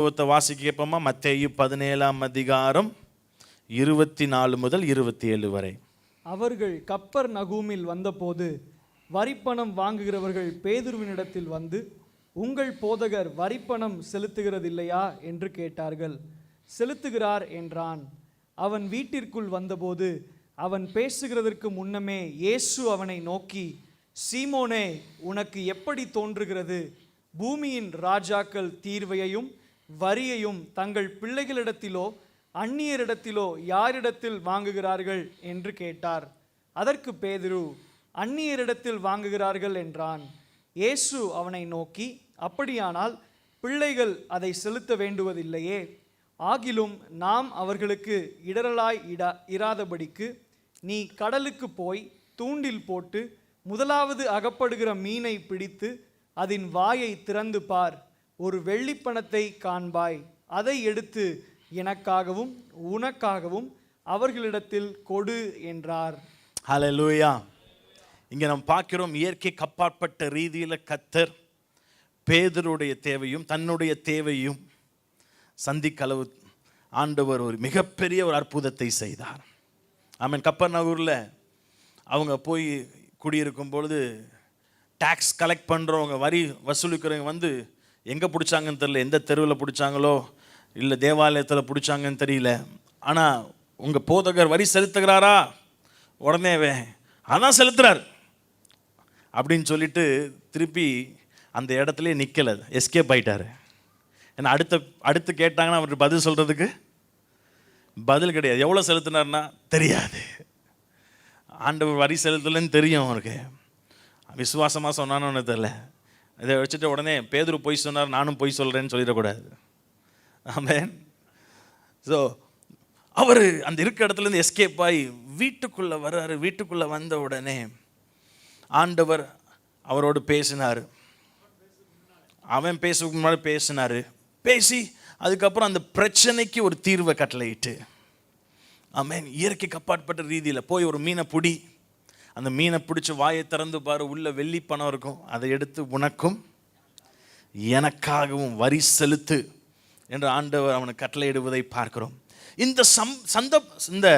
வாசிக்க கேட்போமா? மத்தேயு 17 அதிகாரம் 24 முதல் 27 வரை. அவர்கள் கப்பர்நகூமில் வந்தபோது வரிப்பணம் வாங்குகிறவர்கள் பேதுருவினிடத்தில் வந்து, உங்கள் போதகர் வரிப்பணம் செலுத்துகிறதில்லையா என்று கேட்டார்கள். செலுத்துகிறார் என்றான். அவன் வீட்டிற்குள் வந்தபோது அவன் பேசுகிறதற்கு முன்னமே இயேசு அவனை நோக்கி, சீமோனே, உனக்கு எப்படி தோன்றுகிறது? பூமியின் ராஜாக்கள் தீர்வையையும் வரியையும் தங்கள் பிள்ளைகளிடத்திலோ அந்நியரிடத்திலோ யாரிடத்தில் வாங்குகிறார்கள் என்று கேட்டார். அதற்கு பேதுரு, அந்நியரிடத்தில் வாங்குகிறார்கள் என்றான். இயேசு அவனை நோக்கி, அப்படியானால் பிள்ளைகள் அதை செலுத்த வேண்டுவதில்லையே. ஆகிலும் நாம் அவர்களுக்கு இடரலாய் இராதபடிக்கு நீ கடலுக்கு போய் தூண்டில் போட்டு முதலாவது அகப்படுகிற மீனை பிடித்து அதன் வாயை திறந்து பார். ஒரு வெள்ளிப்பணத்தை காண்பாய். அதை எடுத்து எனக்காகவும் உனக்காகவும் அவர்களிடத்தில் கொடு என்றார். ஹல்லேலூயா. இங்கே நாம் பார்க்கிறோம், இயற்கை கப்பாற்பட்ட ரீதியில் கர்த்தர் பேதுருடைய தேவையும் தன்னுடைய தேவையும் சந்திக்களவு ஆண்டவர் ஒரு மிகப்பெரிய ஒரு அற்புதத்தை செய்தார். ஆமென். கப்பர்நகூரில் அவங்க போய் குடியிருக்கும் பொழுது டாக்ஸ் கலெக்ட் பண்ணுறவங்க, வரி வசூலிக்கிறவங்க வந்து எங்கே பிடிச்சாங்கன்னு தெரியல, எந்த தெருவில் பிடிச்சாங்களோ இல்லை தேவாலயத்தில் பிடிச்சாங்கன்னு தெரியல. ஆனால் உங்கள் போதகர் வரி செலுத்துகிறாரா? உடனே அதான் செலுத்துறார் அப்படின்னு சொல்லிட்டு திருப்பி அந்த இடத்துல நிற்கலை, எஸ்கேப் ஆகிட்டார். ஏன்னா அடுத்து கேட்டாங்கன்னா அவருக்கு பதில் சொல்கிறதுக்கு பதில் கிடையாது. எவ்வளோ செலுத்தினார்னா தெரியாது. ஆண்டவர் வரி செலுத்தலைன்னு தெரியும் அவருக்கு. விசுவாசமாக சொன்னான்னு தெரியல. இதை வச்சுட்டு உடனே பேதுரு பொய் சொன்னார், நானும் பொய் சொல்கிறேன்னு சொல்லிடக்கூடாது. ஆமென். ஸோ அவர் அந்த இருக்க இடத்துலேருந்து எஸ்கேப் ஆகி வீட்டுக்குள்ளே வர்றாரு. வீட்டுக்குள்ளே வந்த உடனே ஆண்டவர் அவரோடு பேசினார். அவன் பேசுறதுக்கு முன்னாடி பேசினார். பேசி அதுக்கப்புறம் அந்த பிரச்சனைக்கு ஒரு தீர்வை கட்டளையிட்டு, ஆமென், இயற்கைக்கு அப்பாற்பட்ட ரீதியில் போய் ஒரு மீனை பிடி, அந்த மீனை பிடிச்சி வாயை திறந்து பாரு, உள்ள வெள்ளி பணம் இருக்கும், அதை எடுத்து உனக்கும் எனக்காகவும் வரி செலுத்து என்று ஆண்டவர் அவனுக்கு கட்டளையிடுவதை பார்க்கிறோம். இந்த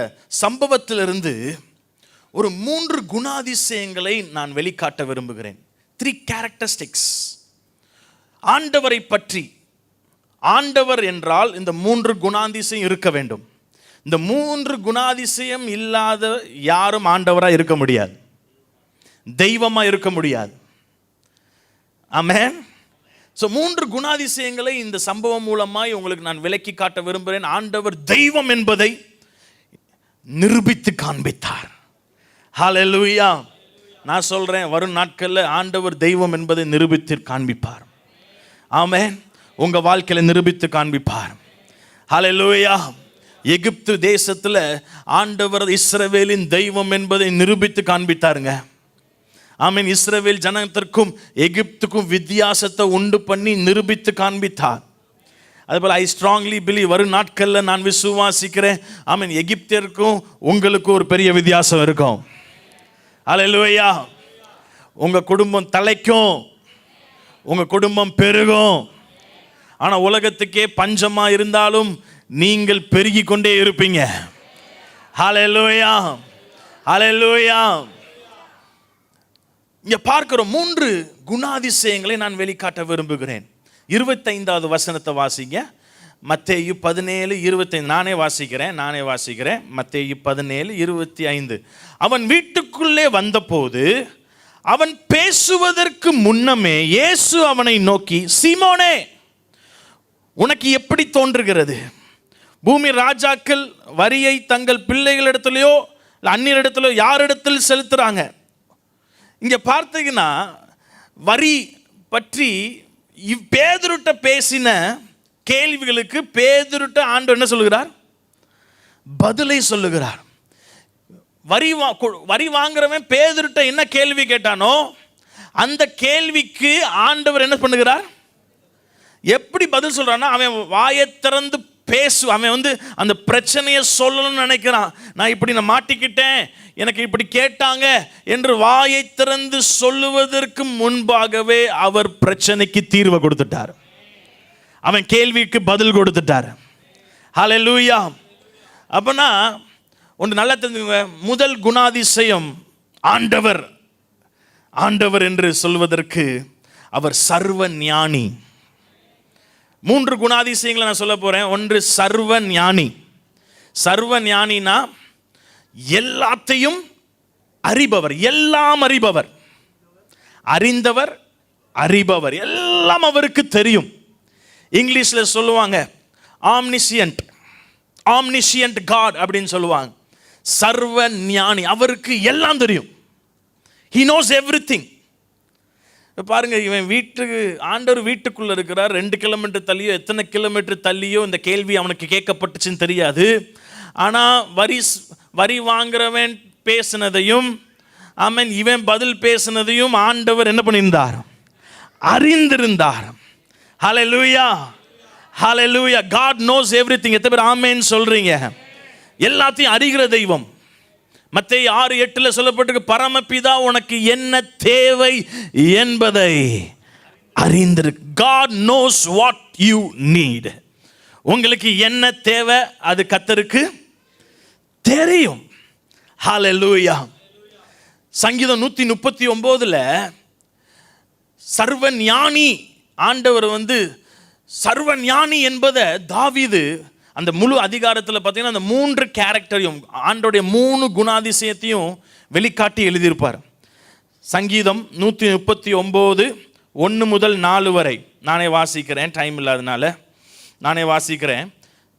சம்பவத்திலிருந்து ஒரு 3 குணாதிசயங்களை நான் வெளிக்காட்ட விரும்புகிறேன். 3 கேரக்டரிஸ்டிக்ஸ் ஆண்டவரை பற்றி. ஆண்டவர் என்றால் இந்த 3 குணாதிசயம் இருக்க வேண்டும். இந்த 3 குணாதிசயம் இல்லாத யாரும் ஆண்டவராக இருக்க முடியாது, தெய்வமாக இருக்க முடியாது. ஆமென். ஸோ 3 குணாதிசயங்களை இந்த சம்பவம் மூலமாய் உங்களுக்கு நான் விளக்கி காட்ட விரும்புகிறேன். ஆண்டவர் தெய்வம் என்பதை நிரூபித்து காண்பித்தார். ஹல்லேலூயா. நான் சொல்கிறேன், வரும் நாட்களில் ஆண்டவர் தெய்வம் என்பதை நிரூபித்து காண்பிப்பார். ஆமென். உங்கள் வாழ்க்கையில் நிரூபித்து காண்பிப்பார். ஹல்லேலூயா. எகிப்து தேசத்தில் ஆண்டவர் இஸ்ரவேலின் தெய்வம் என்பதை நிரூபித்து காண்பித்தாருங்க. ஆமென். இஸ்ரவேல் ஜனத்திற்கும் எகிப்துக்கும் வித்தியாசத்தை உண்டு பண்ணி நிரூபித்து காண்பித்தார். அதுபோல் ஐ ஸ்ட்ராங்லி பிலீவ், வரும் நாட்களில் நான் விசுவாசிக்கிறேன், ஆமென், எகிப்தியருக்கும் உங்களுக்கும் ஒரு பெரிய வித்தியாசம் இருக்கும். ஹல்லேலூயா. உங்கள் குடும்பம் தலைக்கும், உங்கள் குடும்பம் பெருகும். ஆனால் உலகத்துக்கே பஞ்சமாக இருந்தாலும் நீங்கள் பெருகி கொண்டே இருப்பீங்க. ஹல்லேலூயா. ஹல்லேலூயா. இங்கே பார்க்கிறோம் 3 குணாதிசயங்களை நான் வெளிக்காட்ட விரும்புகிறேன். 25வது வசனத்தை வாசிங்க. மத்தேயு 17:25. நானே வாசிக்கிறேன். மத்தேயு 17:25. அவன் வீட்டுக்குள்ளே வந்தபோது அவன் பேசுவதற்கு முன்னமே இயேசு அவனை நோக்கி, சீமோனே, உனக்கு எப்படி தோன்றுகிறது? பூமி ராஜாக்கள் வரியை தங்கள் பிள்ளைகளிடத்திலையோ அந்நியரிடத்திலோ யாரிடத்தில் செலுத்துறாங்க? இங்கே பார்த்தீங்கன்னா வரி பற்றி பேதுருட்ட பேசின கேள்விகளுக்கு பேதுருட்ட ஆண்டவர் என்ன சொல்லுகிறார்? பதிலை சொல்லுகிறார். வரி வாங்குறவன் பேதுருட்ட என்ன கேள்வி கேட்டானோ அந்த கேள்விக்கு ஆண்டவர் என்ன பண்ணுகிறார்? எப்படி பதில் சொல்றான்னா, அவன் வாயை திறந்து அவன் அந்த பிரச்சனையை சொல்லணும்னு நினைக்கிறான். நான் இப்படி மாட்டிக்கிட்டேன், எனக்கு இப்படி கேட்டாங்க என்று வாயை திறந்து சொல்லுவதற்கு முன்பாகவே அவர் பிரச்சனைக்கு தீர்வு கொடுத்துட்டார். அவன் கேள்விக்கு பதில் கொடுத்துட்டார். ஹல்லேலூயா. அப்பனா ஒன்று நல்லா தெரிஞ்சுங்க, முதல் குணாதிசயம் ஆண்டவர். ஆண்டவர் என்று சொல்வதற்கு அவர் சர்வ ஞானி. 3 குணாதிசயங்களை நான் சொல்ல போறேன். ஒன்று சர்வ ஞானி. சர்வ ஞானினா எல்லாத்தையும் அறிபவர், எல்லாம் அறிபவர், அறிந்தவர், அறிபவர், எல்லாம் அவருக்கு தெரியும். இங்கிலீஷ்ல சொல்லுவாங்க ஆம்னிசியன்ட், ஆம்னிசியன்ட் காட் அப்படின்னு சொல்லுவாங்க. சர்வ ஞானி, அவருக்கு எல்லாம் தெரியும். He knows everything. பாருங்க, இவன் வீட்டுக்கு, ஆண்டவர் வீட்டுக்குள்ள இருக்கிறார். 2 கிலோமீட்டர் தள்ளியோ எத்தனை கிலோமீட்டர் தள்ளியோ இந்த கேள்வி அவனுக்கு கேட்கப்பட்டுச்சுன்னு தெரியாது. ஆனா வரி வாங்குறவன் பேசினதையும் ஆமென் இவன் பதில் பேசினதையும் ஆண்டவர் என்ன பண்ணியிருந்தார்? அறிந்திருந்தார். ஹல்லேலூயா, ஹல்லேலூயா. God knows everything. எத்தனை பேர் ஆமென் சொல்றீங்க? எல்லாத்தையும் அறிகிற தெய்வம். மத்தேயு 6:8 சொல்லப்பட்டிருக்கு, பரமபிதா உனக்கு என்ன தேவை என்பதை அறிந்திரு. God knows what you need. உங்களுக்கு என்ன தேவை அது கர்த்தருக்கு தெரியும். ஹல்லேலூயா. சங்கீதம் 139 சர்வ ஞானி ஆண்டவர் சர்வ ஞானி என்பதை தாவீது அந்த முழு அதிகாரத்தில் பார்த்தீங்கன்னா அந்த 3 கேரக்டரையும் ஆண்டோடைய 3 குணாதிசயத்தையும் வெளிக்காட்டி எழுதியிருப்பார். சங்கீதம் 139 1 முதல் 4 வரை நானே வாசிக்கிறேன், டைம் இல்லாதனால நானே வாசிக்கிறேன்.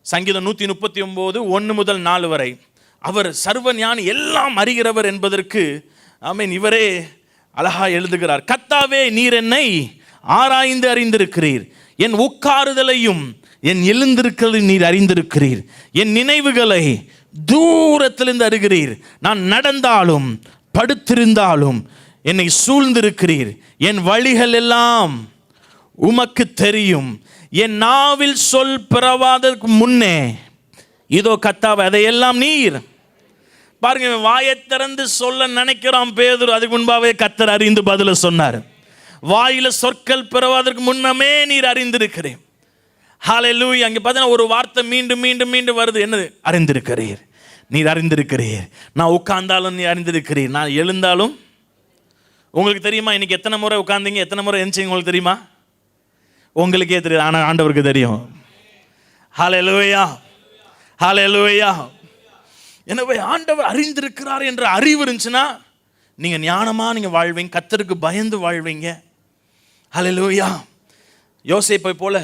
சங்கீதம் 139 1 முதல் 4 வரை. அவர் சர்வ ஞானி, எல்லாம் அறிகிறவர் என்பதற்கு ஆமென் இவரே அழகா எழுதுகிறார். கர்த்தாவே, நீர் என்னை ஆராய்ந்து அறிந்திருக்கிறீர், என் உட்காருதலையும் என் எழுந்திருக்களை நீர் அறிந்திருக்கிறீர், என் நினைவுகளை தூரத்திலிருந்து அறிகிறீர். நான் நடந்தாலும் படுத்திருந்தாலும் என்னை சூழ்ந்திருக்கிறீர், என் வழிகள் எல்லாம் உமக்கு தெரியும், என் நாவில் சொல் பிறவாதற்கு முன்னே இதோ கர்த்தாவே அதையெல்லாம் நீர். பாருங்க, வாயை திறந்து சொல்ல நினைக்கிறான் பேதுரு, அதுக்கு முன்பாகவே கர்த்தர் அறிந்து பதில சொன்னார். வாயில சொற்கள் பிறவாதற்கு முன்னமே நீர் அறிந்திருக்கிறேன். ஹல்லேலூயா. அங்கே பார்த்தீங்கன்னா ஒரு வார்த்தை மீண்டும் மீண்டும் மீண்டும் வருது. என்னது? அறிந்திருக்கிறீர், நீர் அறிந்திருக்கிறீர். நான் உட்கார்ந்தாலும் நீ அறிந்திருக்கிறீர், நான் எழுந்தாலும். உங்களுக்கு தெரியுமா இன்னைக்கு எத்தனை முறை உட்கார்ந்தீங்க, எத்தனை முறை எழுந்திங்க? உங்களுக்கு தெரியுமா? உங்களுக்கே தெரியும், ஆனால் ஆண்டவருக்கு தெரியும். ஹல்லேலூயா, ஹல்லேலூயா. எனவே ஆண்டவர் அறிந்திருக்கிறார் என்ற அறிவு இருந்துச்சுன்னா நீங்க ஞானமா நீங்க வாழ்வீங்க, கர்த்தருக்கு பயந்து வாழ்வீங்க. ஹல்லேலூயா. யோசேப்பை போல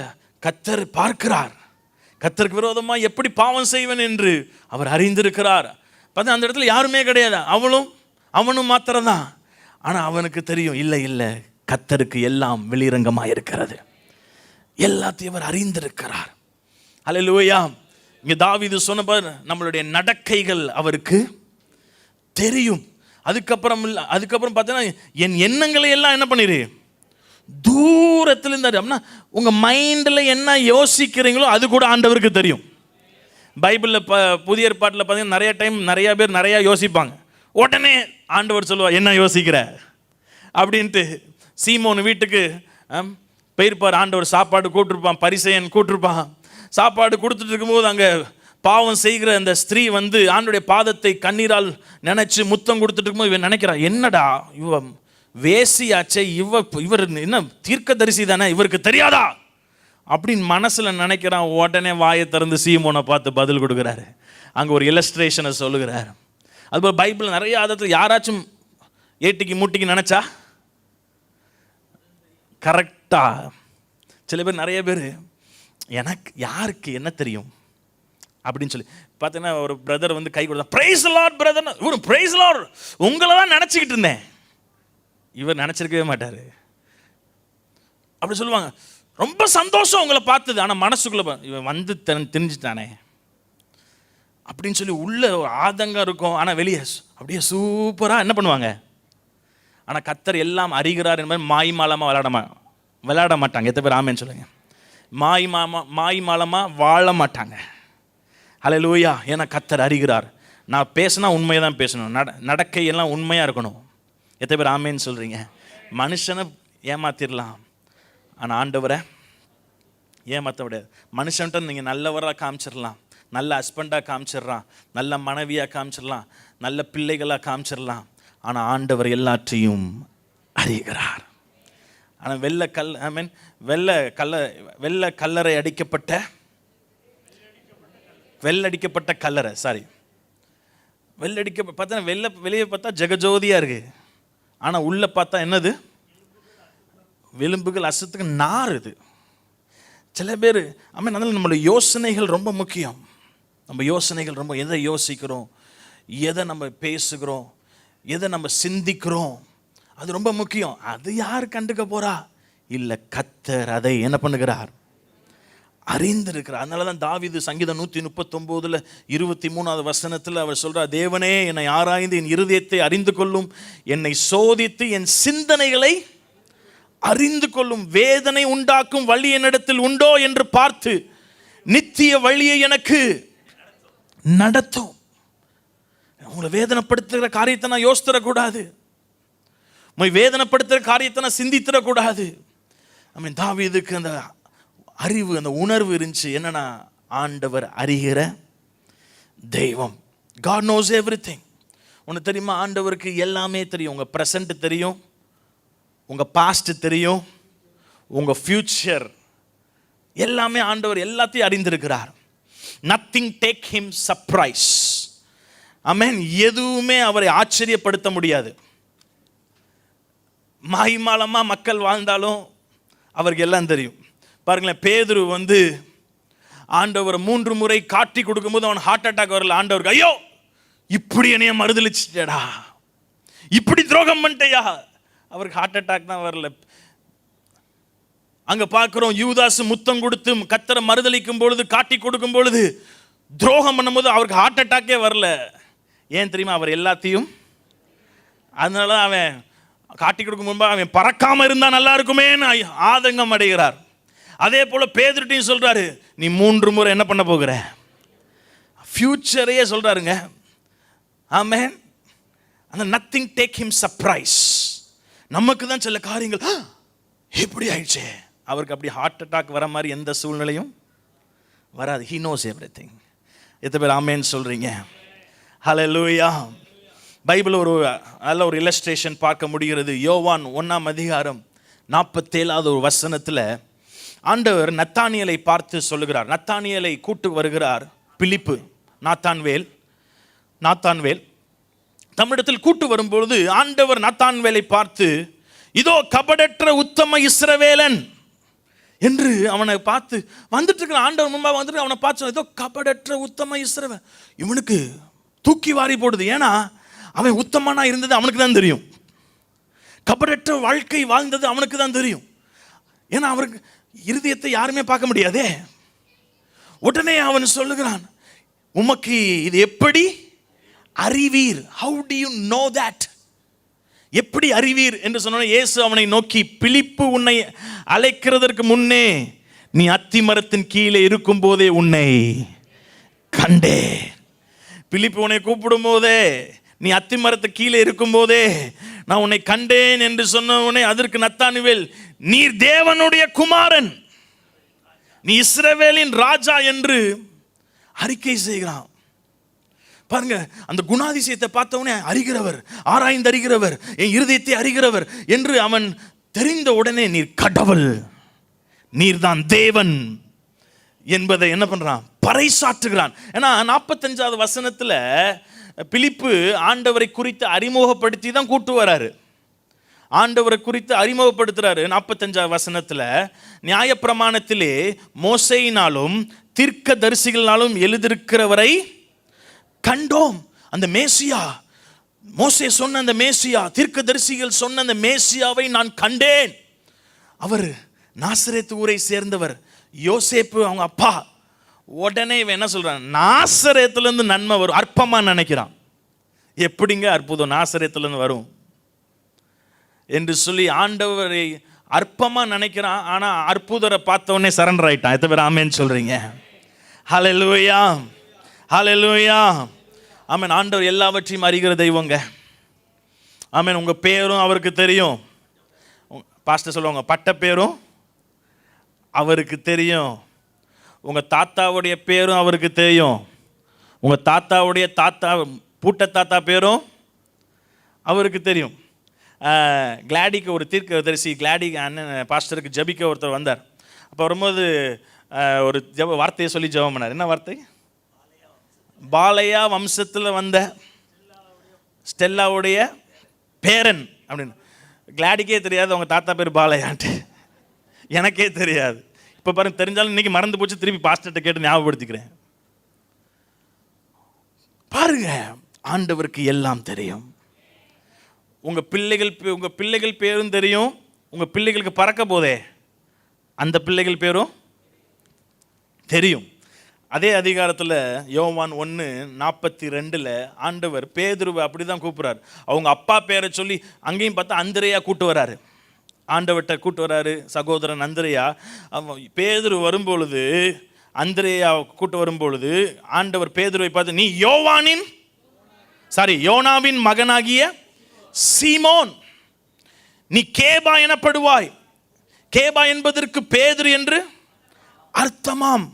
கர்த்தர் பார்க்கிறார், கர்த்தருக்கு விரோதமா எப்படி பாவம் செய்வன் என்று அவர் அறிந்திருக்கிறார். பார்த்தா அந்த இடத்துல யாருமே கிடையாது, அவனும் மாத்திரம்தான். ஆனா அவனுக்கு தெரியும், இல்லை இல்லை, கர்த்தருக்கு எல்லாம் வெளிரங்கமாக இருக்கிறது, எல்லாத்தையும் அவர் அறிந்திருக்கிறார். ஹல்லேலூயா. இங்க தாவீது சொன்ன நம்மளுடைய நடக்கைகள் அவருக்கு தெரியும். அதுக்கப்புறம் பார்த்தீங்கன்னா என் எண்ணங்களை எல்லாம் என்ன பண்ணிரு, தூரத்தில் இருந்தாரு. அப்படின்னா உங்க மைண்டில் என்ன யோசிக்கிறீங்களோ அது கூட ஆண்டவருக்கு தெரியும். பைபிளில் புதிய ஏற்பாட்டில் பார்த்தீங்கன்னா நிறைய டைம் நிறைய பேர் நிறையா யோசிப்பாங்க. உடனே ஆண்டவர் சொல்லுவார், என்ன யோசிக்கிற அப்படின்ட்டு. சீமோன் வீட்டுக்கு போயிருப்பார், ஆண்டவர் சாப்பாடு கூட்டிருப்பான், பரிசேயன் கூட்டிருப்பான். சாப்பாடு கொடுத்துட்டு இருக்கும்போது அங்கே பாவம் செய்கிற அந்த ஸ்திரீ ஆண்டுடைய பாதத்தை கண்ணீரால் நினைச்சு முத்தம் கொடுத்துட்டு இருக்கும்போது இவன் நினைக்கிறான், என்னடா இவ வேசியாச்சே, இவர் என்ன தீர்க்கதரிசி தானே, இவருக்கு தெரியாதா அப்படின்னு மனசுல நினைக்கிறான். உடனே வாயை திறந்து சீமோனை பார்த்து பதில் கொடுக்குறாரு. அங்கே ஒரு இல்லஸ்ட்ரேஷனை சொல்லுகிறார். அதுபோல் பைபிள் நிறைய ஆதத்தில் யாராச்சும் ஏட்டிக்கு மூட்டிக்கு நினைச்சா கரெக்டா. சில பேர், நிறைய பேர் எனக்கு யாருக்கு என்ன தெரியும் அப்படின்னு சொல்லி பார்த்தீங்கன்னா ஒரு பிரதர் கை கொடுத்தா, பிரைஸ் லார்ட் பிரதர், இவர் பிரைஸ் லார்ட் உங்களை தான் நினச்சிக்கிட்டு இருந்தேன். இவர் நினச்சிருக்கவே மாட்டார். அப்படி சொல்லுவாங்க, ரொம்ப சந்தோஷம் உங்களை பார்த்தது, ஆனால் மனசுக்குள்ள இவன் தெரிஞ்சுட்டானே அப்படின்னு சொல்லி உள்ள ஆதங்கம் இருக்கும். ஆனால் வெளியே அப்படியே சூப்பராக என்ன பண்ணுவாங்க. ஆனால் கர்த்தர் எல்லாம் அறிகிறார் என்பது மாய்மாலமாக விளையாட மாட்டாங்க. எத்தனை பேர் ஆமேன்னு சொல்லுங்க. மாய்மாலமாக வாழ மாட்டாங்க. ஹல்லேலூயா. ஏன்னா கர்த்தர் அறிகிறார். நான் பேசினா உண்மையை தான் பேசணும், நடக்கையெல்லாம் உண்மையாக இருக்கணும். எத்தனை பேர் ஆமேன்னு சொல்கிறீங்க? மனுஷனை ஏமாத்திடலாம், ஆனால் ஆண்டவரை ஏமாற்ற முடியாது. மனுஷன்ட்ட நீங்கள் நல்லவராக காமிச்சிடலாம், நல்ல ஹஸ்பண்டாக காமிச்சிடலாம், நல்ல மனைவியாக காமிச்சிடலாம், நல்ல பிள்ளைகளாக காமிச்சிடலாம். ஆனால் ஆண்டவர் எல்லாற்றையும் அறிகிறார். ஆனால் வெள்ளை கல்லறை அடிக்கப்பட்ட வெள்ளடிக்கப்பட்ட கல்லறை, பார்த்தா வெளியே பார்த்தா ஜெகஜோதியாக இருக்கு. ஆனால் உள்ளே பார்த்தா என்னது? விளிம்புகள் அசத்துக்கு நாறுது. சில பேர் அதனால் நம்மளுடைய யோசனைகள் ரொம்ப முக்கியம். நம்ம யோசனைகள் ரொம்ப, எதை யோசிக்கிறோம், எதை நம்ம பேசுகிறோம், எதை நம்ம சிந்திக்கிறோம், அது ரொம்ப முக்கியம். அது யார் கண்டுக்க போறா? இல்லை, கர்த்தர் அதை என்ன பண்ணுகிறார்? அறிந்திருக்கிறார். அதனால தான் தாவீது சங்கீதம் 139:23 அவர் சொல்றார், தேவனே என்னை ஆராய்ந்து என் இருதயத்தை அறிந்து கொள்ளும், என்னை சோதித்து என் சிந்தனைகளை அறிந்து கொள்ளும், வேதனை உண்டாக்கும் வழி என்னிடத்தில் உண்டோ என்று பார்த்து நித்திய வழியை எனக்கு நடத்தும். உங்களை வேதனைப்படுத்துகிற காரியத்தை நான் யோசித்தரக்கூடாது, உங்களை வேதனைப்படுத்துகிற காரியத்தை நான் சிந்தித்தரக்கூடாது. தாவீதுக்கு அந்த அறிவு, அந்த உணர்வு இருந்துச்சு. என்னன்னா, ஆண்டவர் அறிகிற தெய்வம். God knows everything. உனக்கு தெரியுமா, ஆண்டவருக்கு எல்லாமே தெரியும். உங்கள் ப்ரெசண்ட் தெரியும், உங்கள் பாஸ்ட் தெரியும், உங்கள் ஃபியூச்சர் எல்லாமே ஆண்டவர் எல்லாத்தையும் அறிந்திருக்கிறார். Nothing take him surprise. ஆமென். எதுவுமே அவரை ஆச்சரியப்படுத்த முடியாது. மாய்மாலமாக மக்கள் வாழ்ந்தாலும் அவருக்கு எல்லாம் தெரியும். பாருங்களேன், பேதுரு ஆண்டவர் 3 முறை காட்டி கொடுக்கும்போது அவன் ஹார்ட் அட்டாக் வரல. ஆண்டவருக்கு, ஐயோ இப்படி என்னைய மறுதலிச்சிட்டா, இப்படி துரோகம் பண்ணிட்டையா. அவருக்கு ஹார்ட் அட்டாக் தான் வரல. அங்க பார்க்கிறோம், யூதாஸ் முத்தம் கொடுத்து கர்த்தரை மறுதலிக்கும் பொழுது, காட்டி கொடுக்கும் பொழுது, துரோகம் பண்ணும்போது அவருக்கு ஹார்ட் அட்டாக்கே வரல. ஏன் தெரியுமா? அவர் எல்லாத்தையும், அதனால அவன் காட்டி கொடுக்கும் போது அவன் பறக்காம இருந்தா நல்லா இருக்குமேன்னு ஆதங்கம் அடைகிறார். அதே போல பேதுருட்டையும் சொல்றாரு, நீ 3 முறை என்ன பண்ண போகிற, ஃபியூச்சரையே சொல்றாருங்க. ஆமென். அந்த நத்திங் டேக் ஹிம் சர்ப்ரைஸ். நமக்கு தான் சில காரியங்கள் எப்படி ஆயிடுச்சே, அவருக்கு அப்படி ஹார்ட் அட்டாக் வர மாதிரி எந்த சூழ்நிலையும் வராது. He knows everything. எத்தனை பேர் ஆமென் சொல்றீங்க? ஹல்லேலூயா. பைபிள் நல்ல ஒரு இல்லஸ்ட்ரேஷன் பார்க்க முடிகிறது. யோவான் 1:47 ஆண்டவர் நத்தானியேலை பார்த்து சொல்லுகிறார். நத்தானியேலை கூட்டு வருகிறார் பிலிப்பு. நாத்தான்வேல் தம்மிடத்தில் கூட்டு வரும்பொழுது ஆண்டவர் நாத்தான்வேலை பார்த்து, இதோ கபடற்ற உத்தம இஸ்ரவேலன் என்று அவனை பார்த்து வந்துட்டு இருக்கிற ஆண்டவர் முன்பாக வந்துட்டு அவனை பார்த்து, ஏதோ கபடற்ற உத்தம இஸ்ரவேல். இவனுக்கு தூக்கி வாரி போடுது. ஏன்னா அவன் உத்தமனா இருந்தது அவனுக்கு தான் தெரியும், கபடற்ற வாழ்க்கை வாழ்ந்தது அவனுக்கு தான் தெரியும். ஏன்னா அவருக்கு இருதயத்தை யாருமே பார்க்க முடியாதே. உடனே அவன் சொல்லுகிறான், உமக்கு இது எப்படி அறிவீர்? How do you know that? எப்படி அறிவீர் என்று சொன்ன இயேசு அவனை நோக்கி, பிலிப்பு உன்னை அழைக்கிறதற்கு முன்னே நீ அத்தி மரத்தின் கீழே இருக்கும் போதே உன்னை கண்டே. பிலிப்பு உன்னை கூப்பிடும் போதே, நீ அத்தி மரத்து கீழே இருக்கும் போதே நான் உன்னை கண்டேன் என்று சொன்ன உடனே அதற்கு நத்தானிவேல், நீர் தேவனுடைய குமாரன், நீ இஸ்ரவேலின் ராஜா என்று அறிக்கை செய்கிறான். பாருங்க, அந்த குணாதிசயத்தை பார்த்தவனே அறிகிறவர், ஆராய்ந்து அறிகிறவர், என் இருதயத்தை அறிகிறவர் என்று அவன் தெரிந்த உடனே, நீர் கடவுள், நீர் தான் தேவன் என்பதை என்ன பண்றான்? பறைசாற்றுகிறான். ஏன்னா 45 பிலிப்பு ஆண்டவரை குறித்து அறிமுகப்படுத்தி தான் கூட்டு வராரு. ஆண்டவரை குறித்து அறிமுகப்படுத்துறாரு. 45 நியாயப்பிரமாணத்திலே மோசேயினாலும் தீர்க்க தரிசிகளாலும் எழுதியிருக்கிறவரை கண்டோம். அந்த மேசியா, மோசே சொன்ன அந்த மேசியா, தீர்க்க தரிசிகள் சொன்ன அந்த மேசியாவை நான் கண்டேன். அவர் நாசரேத்து ஊரை சேர்ந்தவர், யோசேப்பு அவங்க அப்பா. உடனே இவன் என்ன சொல்றான்? நாசரேத்துலேருந்து நன்மை வரும் அற்பமா நினைக்கிறான். எப்படிங்க அற்புதம் நாசரேத்துலேருந்து வரும் என்று சொல்லி ஆண்டவரை அற்பமா நினைக்கிறான். ஆனா அற்புதரை பார்த்தவொடனே சரண்டர் ஆயிட்டான். எத்தனை பேர் ஆமென் சொல்றீங்க? ஹல்லேலூயா, ஹல்லேலூயா. ஆமென். ஆண்டவர் எல்லாவற்றையும் அறிகிற தெய்வங்க. ஆமென். உங்க பேரும் அவருக்கு தெரியும். பாஸ்டர் சொல்லுவாங்க, பட்ட பேரும் அவருக்கு தெரியும். உங்கள் தாத்தாவுடைய பேரும் அவருக்கு தெரியும். உங்கள் தாத்தாவுடைய தாத்தா பூட்ட தாத்தா பேரும் அவருக்கு தெரியும். கிளாடிக்கு ஒரு தீர்க்கதரிசி, கிளாடி அண்ணன் பாஸ்டருக்கு ஜபிக்க ஒருத்தர் வந்தார். அப்போ வரும்போது ஒரு வார்த்தையை சொல்லி ஜெபம் பண்ணார். என்ன வார்த்தை? பாலையா வம்சத்தில் வந்த ஸ்டெல்லாவுடைய பேரன் அப்படின்னு. கிளாடிக்கே தெரியாது அவங்க தாத்தா பேர் பாலையான்ட்டு, எனக்கே தெரியாது. இப்போ பாருங்க, தெரிஞ்சாலும் இன்னைக்கு மறந்து போச்சு. திருப்பி பாஸ்டர்கிட்ட கேட்டு ஞாபகப்படுத்திக்கிறேன். பாருங்க, ஆண்டவருக்கு எல்லாம் தெரியும். உங்க பிள்ளைகள் பேரும் தெரியும். உங்க பிள்ளைகளுக்கு பறக்க போதே அந்த பிள்ளைகள் பேரும் தெரியும். அதே அதிகாரத்தில் யோவான் 1:42 ஆண்டவர் பேதுருவை அப்படி தான் கூப்பிட்றாரு. அவங்க அப்பா பேரை சொல்லி அங்கேயும் பார்த்தா அந்திரையா கூட்டு வராரு. ஆண்டவர்கிட்ட கூட்டு வராரு சகோதரன் அந்திரையா. பேதுரு வரும்பொழுது, அந்திரையா கூட்டு வரும்பொழுது ஆண்டவர் பேதுருவை பார்த்து, நீ யோனாவின் மகனாகிய சீமோன், நீ கேபா எனப்படுவாய். கேபா என்பதற்கு பேதுரு என்று அர்த்தமாம்.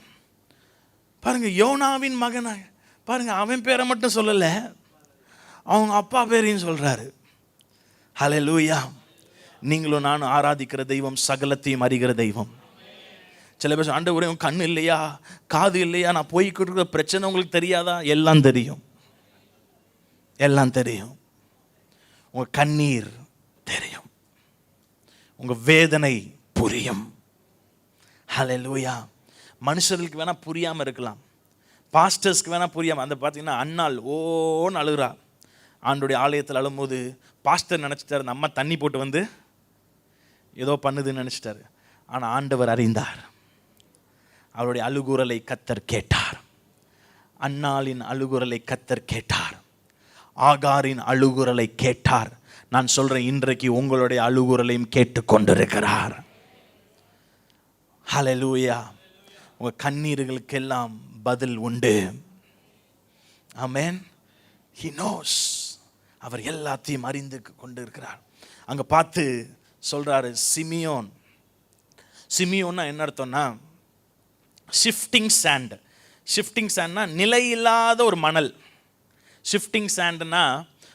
பாருங்க, யோனாவின் மகனாக பாருங்க, அவன் பேரை மட்டும் சொல்லல, அவங்க அப்பா பேரையும் சொல்றாரு. ஹல்லேலூயா. நீங்களும் நானும் ஆராதிக்கிற தெய்வம் சகலத்தையும் அறிகிற தெய்வம். சில பேர் ஆண்டவரே உன் கண்ணு இல்லையா, காது இல்லையா, நான் போய்கிட்டு இருக்கிற பிரச்சனை உங்களுக்கு தெரியாதா? எல்லாம் தெரியும், எல்லாம் தெரியும். உங்க கண்ணீர் தெரியும், உங்க வேதனை புரியும். ஹல்லேலூயா. மனுஷர்களுக்கு வேணா புரியாம இருக்கலாம், பாஸ்டர்ஸ்க்கு வேணா புரியாம. அந்த பார்த்தீங்கன்னா அண்ணாள் ஓன்னு அழுகிறா. ஆண்டுடைய ஆலயத்தில் அழும்போது பாஸ்டர் நினச்சிட்டாரு நம்ம தண்ணி போட்டு வந்து ஏதோ பண்ணுதுன்னு நினச்சிட்டாரு. ஆனால் ஆண்டவர் அறிந்தார். அவருடைய அழுகுரலை கர்த்தர் கேட்டார். அன்னாளின் அழுகுரலை கர்த்தர் கேட்டார். ஆகாரின் அழுகுரலை கேட்டார். நான் சொல்றேன், இன்றைக்கு உங்களுடைய அழுகுரலையும் கேட்டுக்கொண்டிருக்கிறார். ஹல்லேலூயா. உங்க கண்ணீர்களுக்கெல்லாம் பதில் உண்டு. ஆமென். He knows. அவர் எல்லாத்தையும் அறிந்து கொண்டு இருக்கிறார். அங்க பார்த்து சொல்றாரு சிமியோன். சிமியோன்னா என்ன அர்த்தம்னா, ஷிஃப்டிங் சாண்ட். ஷிஃப்டிங் சாண்ட்னா நிலையில்லாத ஒரு மணல். ஷிஃப்டிங் சாண்ட்னா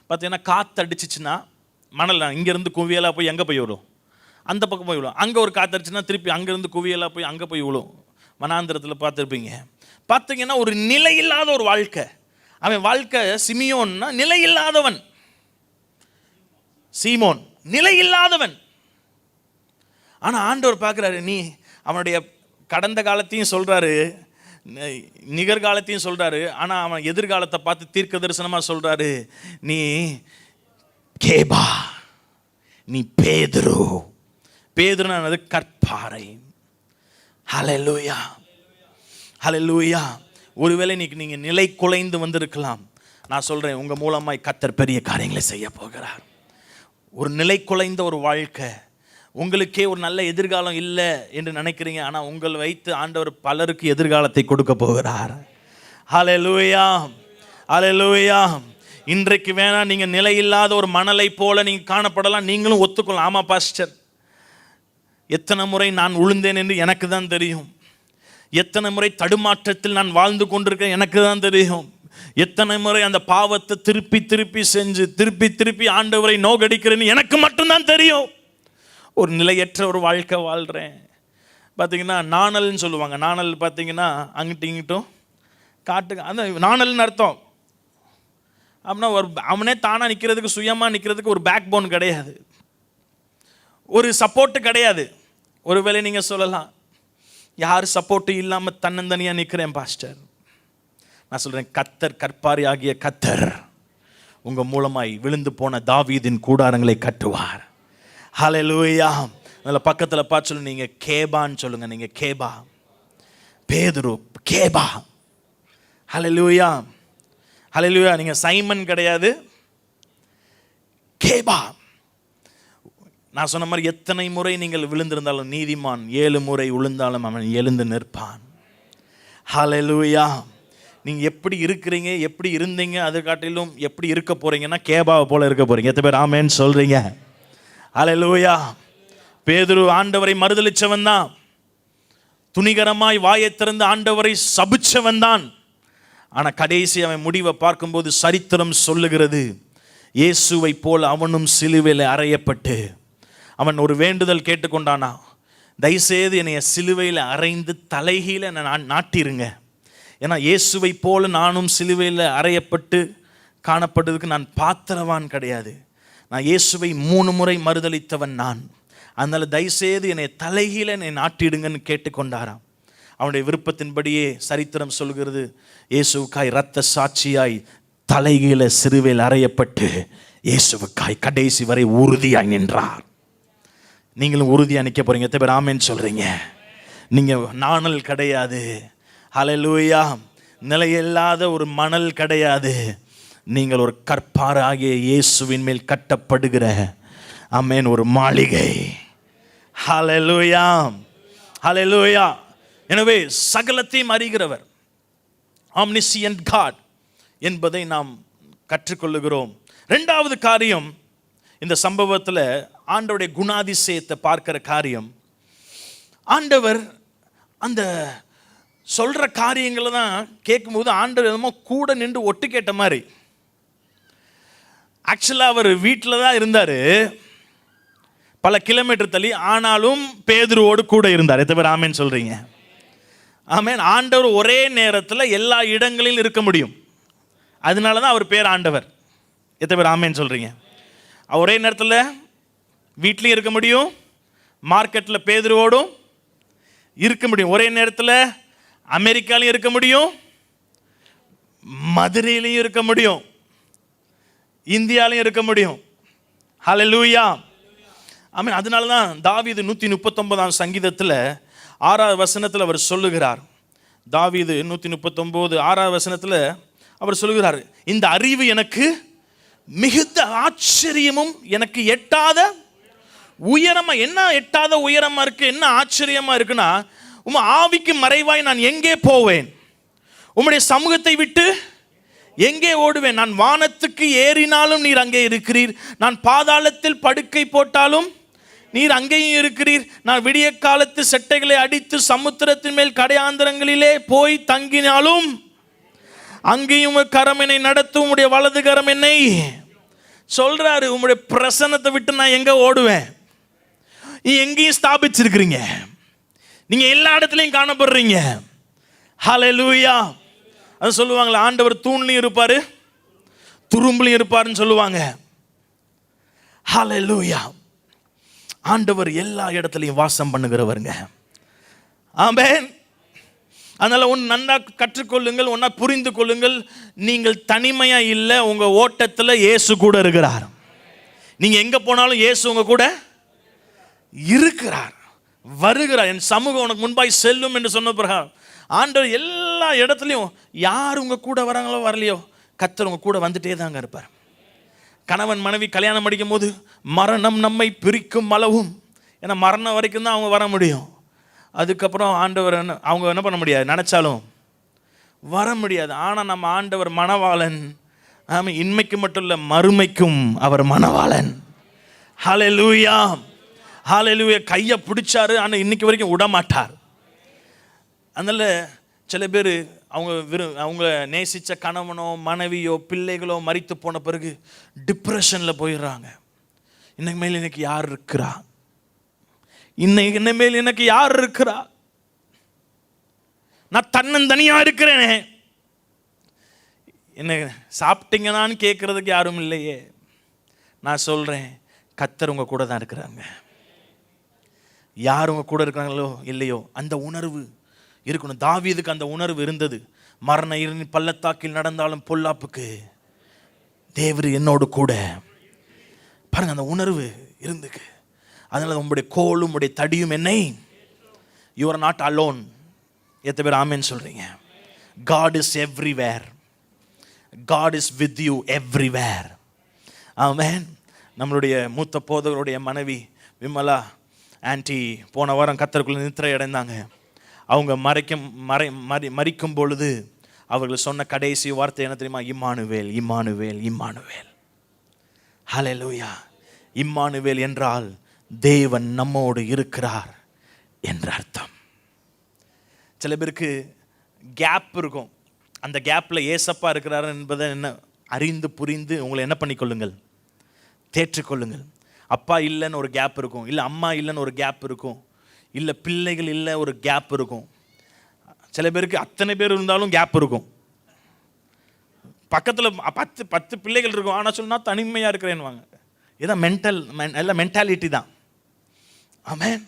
பார்த்தீங்கன்னா காற்று அடிச்சிச்சுன்னா மணல் இங்கேருந்து குவியலாக போய் எங்கே போய் விழும்? அந்த பக்கம் போய் விழும். அங்கே ஒரு காற்று அடிச்சுன்னா திருப்பி அங்கேருந்து குவியலாக போய் அங்கே போய் விழும். வனாந்திரத்தில் பார்த்துருப்பீங்க. பார்த்தீங்கன்னா ஒரு நிலையில்லாத ஒரு வாழ்க்கை. அவன் வாழ்க்கை சிமியோன்னா நிலையில்லாதவன். சீமோன் நிலையில்லாதவன். ஆனால் ஆண்டவர் பார்க்குறாரு, நீ அவனுடைய கடந்த காலத்தையும் சொல்கிறாரு, நிகழ்காலத்தையும் சொல்கிறாரு. ஆனால் அவன் எதிர்காலத்தை பார்த்து தீர்க்க தரிசனமாக சொல்கிறாரு, நீ கேபா, நீ பேதுரு. பேதுருன்னு கற்பாறை. ஹல்லேலூயா, ஹல்லேலூயா. ஒருவேளை நீங்கள் நிலை குலைந்து வந்திருக்கலாம். நான் சொல்கிறேன், உங்கள் மூலமாய் கர்த்தர் பெரிய காரியங்களை செய்ய போகிறார். ஒரு நிலை குலைந்த ஒரு வாழ்க்கை, உங்களுக்கே ஒரு நல்ல எதிர்காலம் இல்லை என்று நினைக்கிறீங்க. ஆனால் உங்களை வைத்து ஆண்டவர் பலருக்கு எதிர்காலத்தை கொடுக்க போகிறார். ஹல்லேலூயா, ஹல்லேலூயா. இன்றைக்கு வேணா நீங்கள் நிலையில்லாத ஒரு மணலை போல நீங்கள் காணப்படலாம். நீங்களும் ஒத்துக்கொள்ளலாம், ஆமாம் பாஸ்டர், எத்தனை முறை நான் விழுந்தேன் என்று எனக்கு தான் தெரியும். எத்தனை முறை தடுமாற்றத்தில் நான் வாழ்ந்து கொண்டிருக்கேன் எனக்கு தான் தெரியும். எத்தனை முறை அந்த பாவத்தை திருப்பி திருப்பி செஞ்சு திருப்பி ஆண்டவரை நோகடிக்கிறேன்னு எனக்கு மட்டும்தான் தெரியும். ஒரு நிலையற்ற ஒரு வாழ்க்கை வாழ்கிறேன். பார்த்தீங்கன்னா நாணல்னு சொல்லுவாங்க. நாணல் பார்த்தீங்கன்னா அங்கிட்டும் இங்கிட்டும் காட்டுங்க, அந்த நாணல்னு அர்த்தம். அப்படின்னா ஒரு அவனே தானாக நிற்கிறதுக்கு, சுயமாக நிற்கிறதுக்கு ஒரு பேக் போன் கிடையாது, ஒரு சப்போர்ட்டு கிடையாது. ஒருவேளை நீங்கள் சொல்லலாம், யார் சப்போர்ட்டு இல்லாமல் தன்னந்தனியாக நிற்கிறேன் பாஸ்டர். நான் சொல்கிறேன், கர்த்தர், கற்பாரி ஆகிய கர்த்தர் உங்கள் மூலமாய் விழுந்து போன தாவீதின் கூடாரங்களை கட்டுவார். ஹல்லேலூயா. அதில் பக்கத்தில் பார்த்து சொல்லுங்க, நீங்கள் கேபான்னு சொல்லுங்க. நீங்கள் கேபா, பேதுரு கேபா. ஹல்லேலூயா, ஹல்லேலூயா. நீங்கள் சைமன் கிடையாது, கேபா. நான் சொன்ன மாதிரி எத்தனை முறை நீங்கள் விழுந்திருந்தாலும் நீதிமான் 7 முறை விழுந்தாலும் அவன் எழுந்து நிற்பான். ஹல்லேலூயா. நீங்கள் எப்படி இருக்கிறீங்க, எப்படி இருந்தீங்க, அது காட்டிலும் எப்படி இருக்க போகிறீங்கன்னா கேபாவை போல இருக்க போகிறீங்க. எத்தனை பேர் ஆமேன்னு சொல்கிறீங்க? ஹல்லேலூயா. பேதுரு ஆண்டவரை மறுதலிச்சவன் தான். துணிகரமாய் வாயை திறந்து ஆண்டவரை சபிச்சவன் தான். ஆனால் கடைசி அவன் முடிவை பார்க்கும்போது சரித்திரம் சொல்லுகிறது, இயேசுவை போல் அவனும் சிலுவையில் அறையப்பட்டு அவன் ஒரு வேண்டுதல் கேட்டுக்கொண்டானா, தயவுசெய்து என்னைய சிலுவையில் அறைந்து தலைகீழ நான் நாட்டிருங்க. ஏன்னா இயேசுவை போல நானும் சிலுவையில் அறையப்பட்டு காணப்படுறதுக்கு நான் பாத்திரவான் கிடையாது. நான் இயேசுவை 3 முறை மறுதலித்தவன் நான். அதனால் தயவுசெய்து என்னை தலைகீழ என்னை நாட்டிடுங்கன்னு கேட்டுக்கொண்டாராம். அவனுடைய விருப்பத்தின்படியே சரித்திரம் சொல்கிறது, இயேசுவுக்காய் இரத்த சாட்சியாய் தலைகீழ சிலுவையில் அறையப்பட்டு இயேசுவுக்காய் கடைசி வரை உறுதியாய் நின்றார். நீங்களும் உறுதியாக நிற்க போறீங்க. எத்தனை பேர் ஆமென் சொல்றீங்க? நீங்கள் நாணல் கிடையாது, ஹல்லேலூயா, நிலையில்லாத ஒரு மணல் கிடையாது. நீங்கள் ஒரு கற்பாராகிய இயேசுவின் மேல் கட்டப்படுகிற ஆமென் ஒரு மாளிகை. ஹல்லேலூயா, ஹல்லேலூயா. எனவே சகலத்தையும் அறிகிறவர், ஆம்னிசியன்ட் காட் என்பதை நாம் கற்றுக்கொள்ளுகிறோம். 2வது காரியம், இந்த சம்பவத்தில் ஆண்டவருடைய குணாதிசயத்தை பார்க்கிற காரியம், ஆண்டவர் அந்த சொல்கிற காரியங்களை தான் கேட்கும்போது ஆண்டவர் என்னமோ கூட நின்று ஒட்டு கேட்ட மாதிரி. ஆக்சுவலாக அவர் வீட்டில் தான் இருந்தார், பல கிலோமீட்டர் தள்ளி, ஆனாலும் பேதுருவோடு கூட இருந்தார். எத்தனை பேர் ஆமேன் சொல்கிறீங்க? ஆமேன். ஆண்டவர் ஒரே நேரத்தில் எல்லா இடங்களிலும் இருக்க முடியும், அதனால தான் அவர் பேர் ஆண்டவர். எத்தனை பேர் ஆமேன் சொல்கிறீங்க? ஒரே நேரத்தில் வீட்லேயும் இருக்க முடியும், மார்க்கெட்டில் பேதுருவோடும் இருக்க முடியும், ஒரே நேரத்தில் அமெரிக்காலையும் இருக்க முடியும், மதுரையிலையும் இருக்க முடியும், இந்தியாலையும் இருக்க முடியும். ஹல்லேலூயா, ஆமென். அதனால தான் தாவீது 139ஆம் சங்கீதத்தில் 6வது வசனத்தில் அவர் சொல்லுகிறார். தாவீது 139 6வது வசனத்தில் அவர் சொல்லுகிறார், இந்த அறிவு எனக்கு மிகுந்த ஆச்சரியமும் எனக்கு எட்டாத உயரமா. என்ன எட்டாத உயரமா இருக்கு, என்ன ஆச்சரியமா இருக்குன்னா, உம் ஆவிக்கு மறைவாய் நான் எங்கே போவேன், உம்முடைய சமூகத்தை விட்டு எங்கே ஓடுவேன்? நான் வானத்துக்கு ஏறினாலும் நீர் அங்கே இருக்கிறீர், நான் பாதாளத்தில் படுக்கை போட்டாலும் நீர் அங்கேயும் இருக்கிறீர், நான் விடிய காலத்து செட்டைகளை அடித்து சமுத்திரத்தின் மேல் கடையாந்தரங்களிலே போய் தங்கினாலும் அங்கேயும் கரம் என்னை நடத்தும், உம்முடைய வலது கரம் என்னை சொல்றாரு. உம்முடைய பிரசன்னத்தை விட்டு நான் எங்க ஓடுவேன்? நீ எங்கேயும் ஸ்தாபிச்சிருக்கிறீங்க, நீங்க எல்லா இடத்துலையும் காணப்படுறீங்க. ஹல்லேலூயா. அது சொல்லுவாங்களே, ஆண்டவர் தூண்லையும் இருப்பாரு துரும்புலையும் இருப்பாருன்னு சொல்லுவாங்க. ஹல்லேலூயா. ஆண்டவர் எல்லா இடத்துலையும் வாசம் பண்ணுகிறவருங்க. ஆமென். அதனால ஒன்று நன்னா கற்றுக்கொள்ளுங்கள், ஒன்றா புரிந்து கொள்ளுங்கள், நீங்கள் தனிமையா இல்லை, உங்க ஓட்டத்தில் இயேசு கூட இருக்கிறார். நீங்க எங்க போனாலும் இயேசு உங்க கூட இருக்கிறார், வருகிறார். என் சமூகம் உனக்கு முன்பாய் செல்லும் என்று சொன்ன பிறகு ஆண்டவர் எல்லா இடத்துலையும், யார் உங்க கூட வராங்களோ வரலையோ, கர்த்தர் உங்க கூட வந்துட்டே தாங்க இருப்பார். கணவன் மனைவி கல்யாணம் படிக்கும் போது மரணம் நம்மை பிரிக்கும் அளவும், ஏன்னா மரணம் வரைக்கும் தான் அவங்க வர முடியும். அதுக்கப்புறம் ஆண்டவர் அவங்க என்ன பண்ண முடியாது, நினச்சாலும் வர முடியாது. ஆனால் நம்ம ஆண்டவர் மணவாளன். ஆமாம், இன்மைக்கு மட்டும் இல்லை, மறுமைக்கும் அவர் மணவாளன். ஹல்லேலூயா, ஹல்லேலூயா. கையை பிடிச்சாரு, ஆனால் இன்னைக்கு வரைக்கும் விடமாட்டார். அதனால் சில பேர் அவங்க நேசித்த கணவனோ மனைவியோ பிள்ளைகளோ மரித்து போன பிறகு டிப்ரெஷனில் போயிடுறாங்க. இன்னைக்கு மேல் எனக்கு யார் இருக்கிறா, இனிமேல் எனக்கு யார் இருக்கிறா, நான் தன்னந்தனியாக இருக்கிறேனே, என்ன சாப்பிட்டீங்கன்னான்னு கேட்கறதுக்கு யாரும் இல்லையே. நான் சொல்கிறேன், கர்த்தர் உங்க கூட தான் இருக்கிறாங்க. யார் உங்க கூட இருக்கிறாங்களோ இல்லையோ, அந்த உணர்வு இருக்கணும். தாவீதுக்கு அந்த உணர்வு இருந்தது. மரண இருளின் பள்ளத்தாக்கில் நடந்தாலும் பொல்லாப்புக்கு தேவரு என்னோடு கூட. பாருங்க, அந்த உணர்வு இருந்துக்கு. அதனால உங்களுடைய கோலும் உடைய தடியும் என்னை, யூ ஆர் நாட் அலோன். எத்தனை பேர் ஆமென் சொல்றீங்க? God is everywhere. God is with you everywhere. ஆமென். நம்மளுடைய மூத்த போதகருடைய மனைவி விமலா ஆன்டி போன வாரம் கர்த்தருக்குள்ள நித்திரை அடைந்தாங்க. அவங்க மரிக்கும் பொழுது அவர்கள் சொன்ன கடைசி வார்த்தை என்ன தெரியுமா? Immanuel, Immanuel, Immanuel. ஹல்லேலூயா. இம்மானுவேல் என்றால் தேவன் நம்மோடு இருக்கிறார் என்ற அர்த்தம். சில பேருக்கு கேப் இருக்கும். அந்த கேப்பில் ஏசப்பா இருக்கிறாரு என்பதை என்ன அறிந்து புரிந்து உங்களை என்ன பண்ணிக்கொள்ளுங்கள், தேற்றிக்கொள்ளுங்கள். அப்பா இல்லைன்னு ஒரு கேப் இருக்கும், இல்லை அம்மா இல்லைன்னு ஒரு கேப் இருக்கும், இல்லை பிள்ளைகள் இல்லை ஒரு கேப் இருக்கும். சில பேருக்கு அத்தனை பேர் இருந்தாலும் கேப் இருக்கும். பக்கத்தில் 10 பிள்ளைகள் இருக்கும், ஆனால் சொன்னால் தனிமையாக இருக்கிறேன்னுவாங்க. இதான் எல்லாம் மென்டாலிட்டி தான். ஆமென்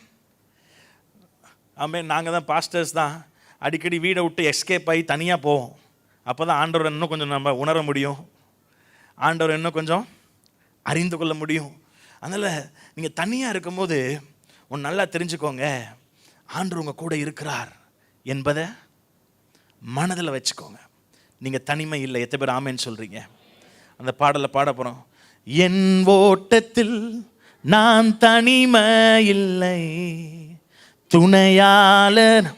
ஆமென். நாங்கள் தான் பாஸ்டர்ஸ் தான் அடிக்கடி வீடை விட்டு எஸ்கேப் ஆகி தனியாக போவோம். அப்போ தான் ஆண்டவரை இன்னும் கொஞ்சம் நம்ம உணர முடியும், ஆண்டவரை இன்னும் கொஞ்சம் அறிந்து கொள்ள முடியும். அதனால் நீங்கள் தனியாக இருக்கும்போது ஒன்று நல்லா தெரிஞ்சுக்கோங்க, ஆண்டவர் உங்கள் கூட இருக்கிறார் என்பதை மனதில் வச்சுக்கோங்க. நீங்கள் தனிமை இல்லை. எத்தனை பேர் ஆமேன்னு சொல்கிறீங்க? அந்த பாடலை பாட போகிறோம். என் ஓட்டத்தில் நான் தனிமை இல்லை, துணையாளர்.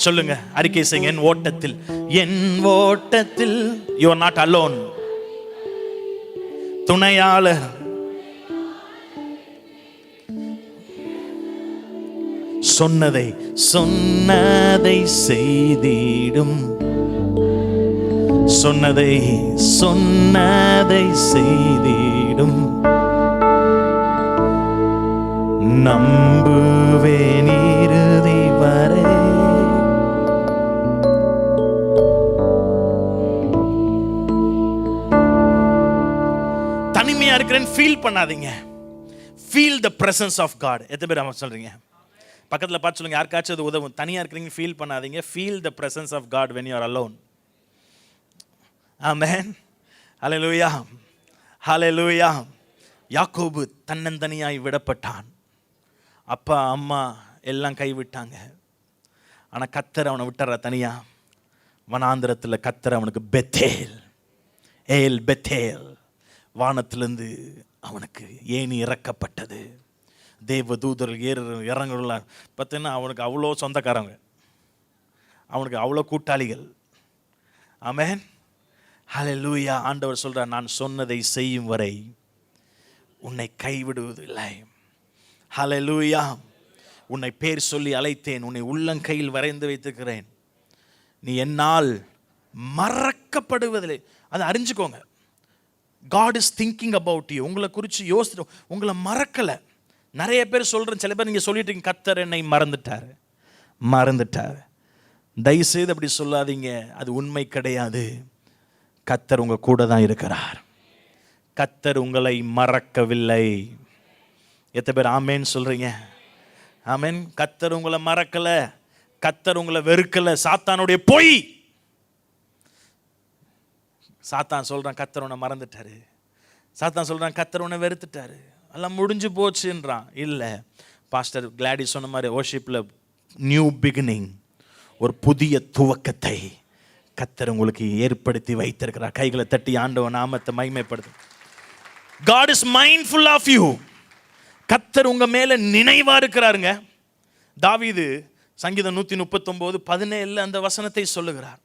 சொல்லுங்க, அறிக்கை செய்யுங்க. என் ஓட்டத்தில், என் ஓட்டத்தில் யூ ஆர் நாட் அலோன். துணையாளர். சொன்னதை சொன்னதை செய்திடும், சொன்னதை சொன்னதை செய்திடும், நம்புவேன் இறுதி வரை. தனிமையா இருக்கிறேன்னு ஃபீல் பண்ணாதீங்க. Feel the presence of God. எத்தனை பேர் ஆமா சொல்றீங்க? பக்கத்தில் பார்த்து சொல்லுங்க, யாருக்காச்சும் அது உதவும். தனியாக இருக்கிறீங்க ஃபீல் பண்ணாதீங்க. Feel the presence of God when you are alone. Amen. Hallelujah, hallelujah. யாக்கோபு தன்னந்தனியாய் விடப்பட்டான். அப்பா அம்மா எல்லாம் கைவிட்டாங்க. ஆனால் கர்த்தர் அவனை விட்டுற தனியா. வனாந்திரத்தில் கர்த்தர் அவனுக்கு பெத்தேல், ஏல் பெத்தேல், வானத்திலிருந்து அவனுக்கு ஏணி இறக்கப்பட்டது. தேவ தூதர்கள் இறங்குள்ள பார்த்தீங்கன்னா அவனுக்கு அவ்வளோ சொந்தக்காரங்க, அவனுக்கு அவ்வளோ கூட்டாளிகள். ஆமென், ஹல்லேலூயா. ஆண்டவர் சொல்றார், நான் சொன்னதை செய்யும் வரை உன்னை கைவிடுவதில்லை. ஹல்லேலூயா. உன்னை பேர் சொல்லி அழைத்தேன், உன்னை உள்ளங்கையில் வரைந்து வைத்திருக்கிறேன், நீ என்னால் மறக்கப்படுவதில்லை. அதை அறிஞ்சுக்கோங்க. God is thinking about you. உங்களை குறித்து யோசிச்சு, உங்களை மறக்கலை. நிறைய பேர் சொல்கிறேன், சில பேர் நீங்கள் சொல்லிட்டு இருக்கீங்க, கர்த்தர் என்னை மறந்துட்டார். தயவுசெய்து அப்படி சொல்லாதீங்க, அது உண்மை கிடையாது. கர்த்தர் உங்கள் கூட தான் இருக்கிறார். கர்த்தர் உங்களை மறக்கவில்லை. எத்தனை பேர் ஆமேன்னு சொல்கிறீங்க? ஆமேன். கர்த்தர் உங்களை மறக்கலை, கர்த்தர் உங்களை வெறுக்கலை. சாத்தானுடைய பொய். சாத்தான் சொல்கிறான் கர்த்தர் உன்னை மறந்துட்டாரு, சாத்தான் சொல்கிறான் கர்த்தர் உன்னை வெறுத்துட்டாரு, எல்லாம் முடிஞ்சு போச்சுன்றான். இல்லை, பாஸ்டர் கிளாடி சொன்ன மாதிரி வொர்ஷிப்பில் நியூ பிகினிங், ஒரு புதிய துவக்கத்தை கர்த்தர் உங்களுக்கு ஏற்படுத்தி வைத்திருக்கிறார். கைகளை தட்டி ஆண்டவர் நாமத்தை மகிமைப்படுத்து. God is mindful of you. கர்த்தர் உங்க மேல நினைவா இருக்கிறாருங்க. தாவீது சங்கீதம் 139:17 அந்த வசனத்தை சொல்லுகிறார்.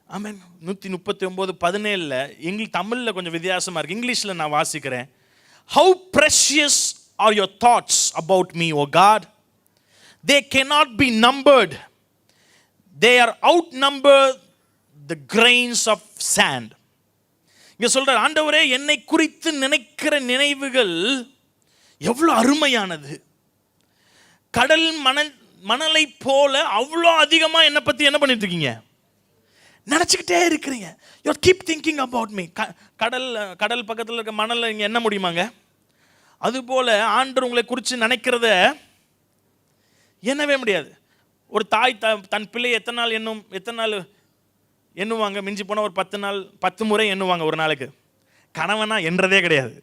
ஆமென். 139:17 தமிழில் கொஞ்சம் வித்தியாசமா இருக்கு. இங்கிலீஷில் நான் வாசிக்கிறேன். How precious are your thoughts about me, O God? They cannot be numbered. They are outnumbered the grains of sand. இங்க சொல்ற ஆண்டவரே, என்னை குறித்து நினைக்கிற நினைவுகள் எவ்வளவு அருமையானது. கடல் மணலை போல அவ்வளோ அதிகமா என்னை பத்தி என்ன பண்ணிட்டு இருக்கீங்க, நினச்சிக்கிட்டே இருக்கிறீங்க. You keep thinking about me. கடல் பக்கத்தில் இருக்க மணலை இங்கே என்ன முடியுமாங்க? அதுபோல் ஆண்டவர் உங்களை குறித்து நினைக்கிறத எண்ணவே முடியாது. ஒரு தாய் தன் பிள்ளையை எத்தனை நாள் எண்ணுவாங்க? மிஞ்சி போனால் ஒரு 10 முறை எண்ணுவாங்க ஒரு நாளுக்கு. கணவனா என்றதே கிடையாது.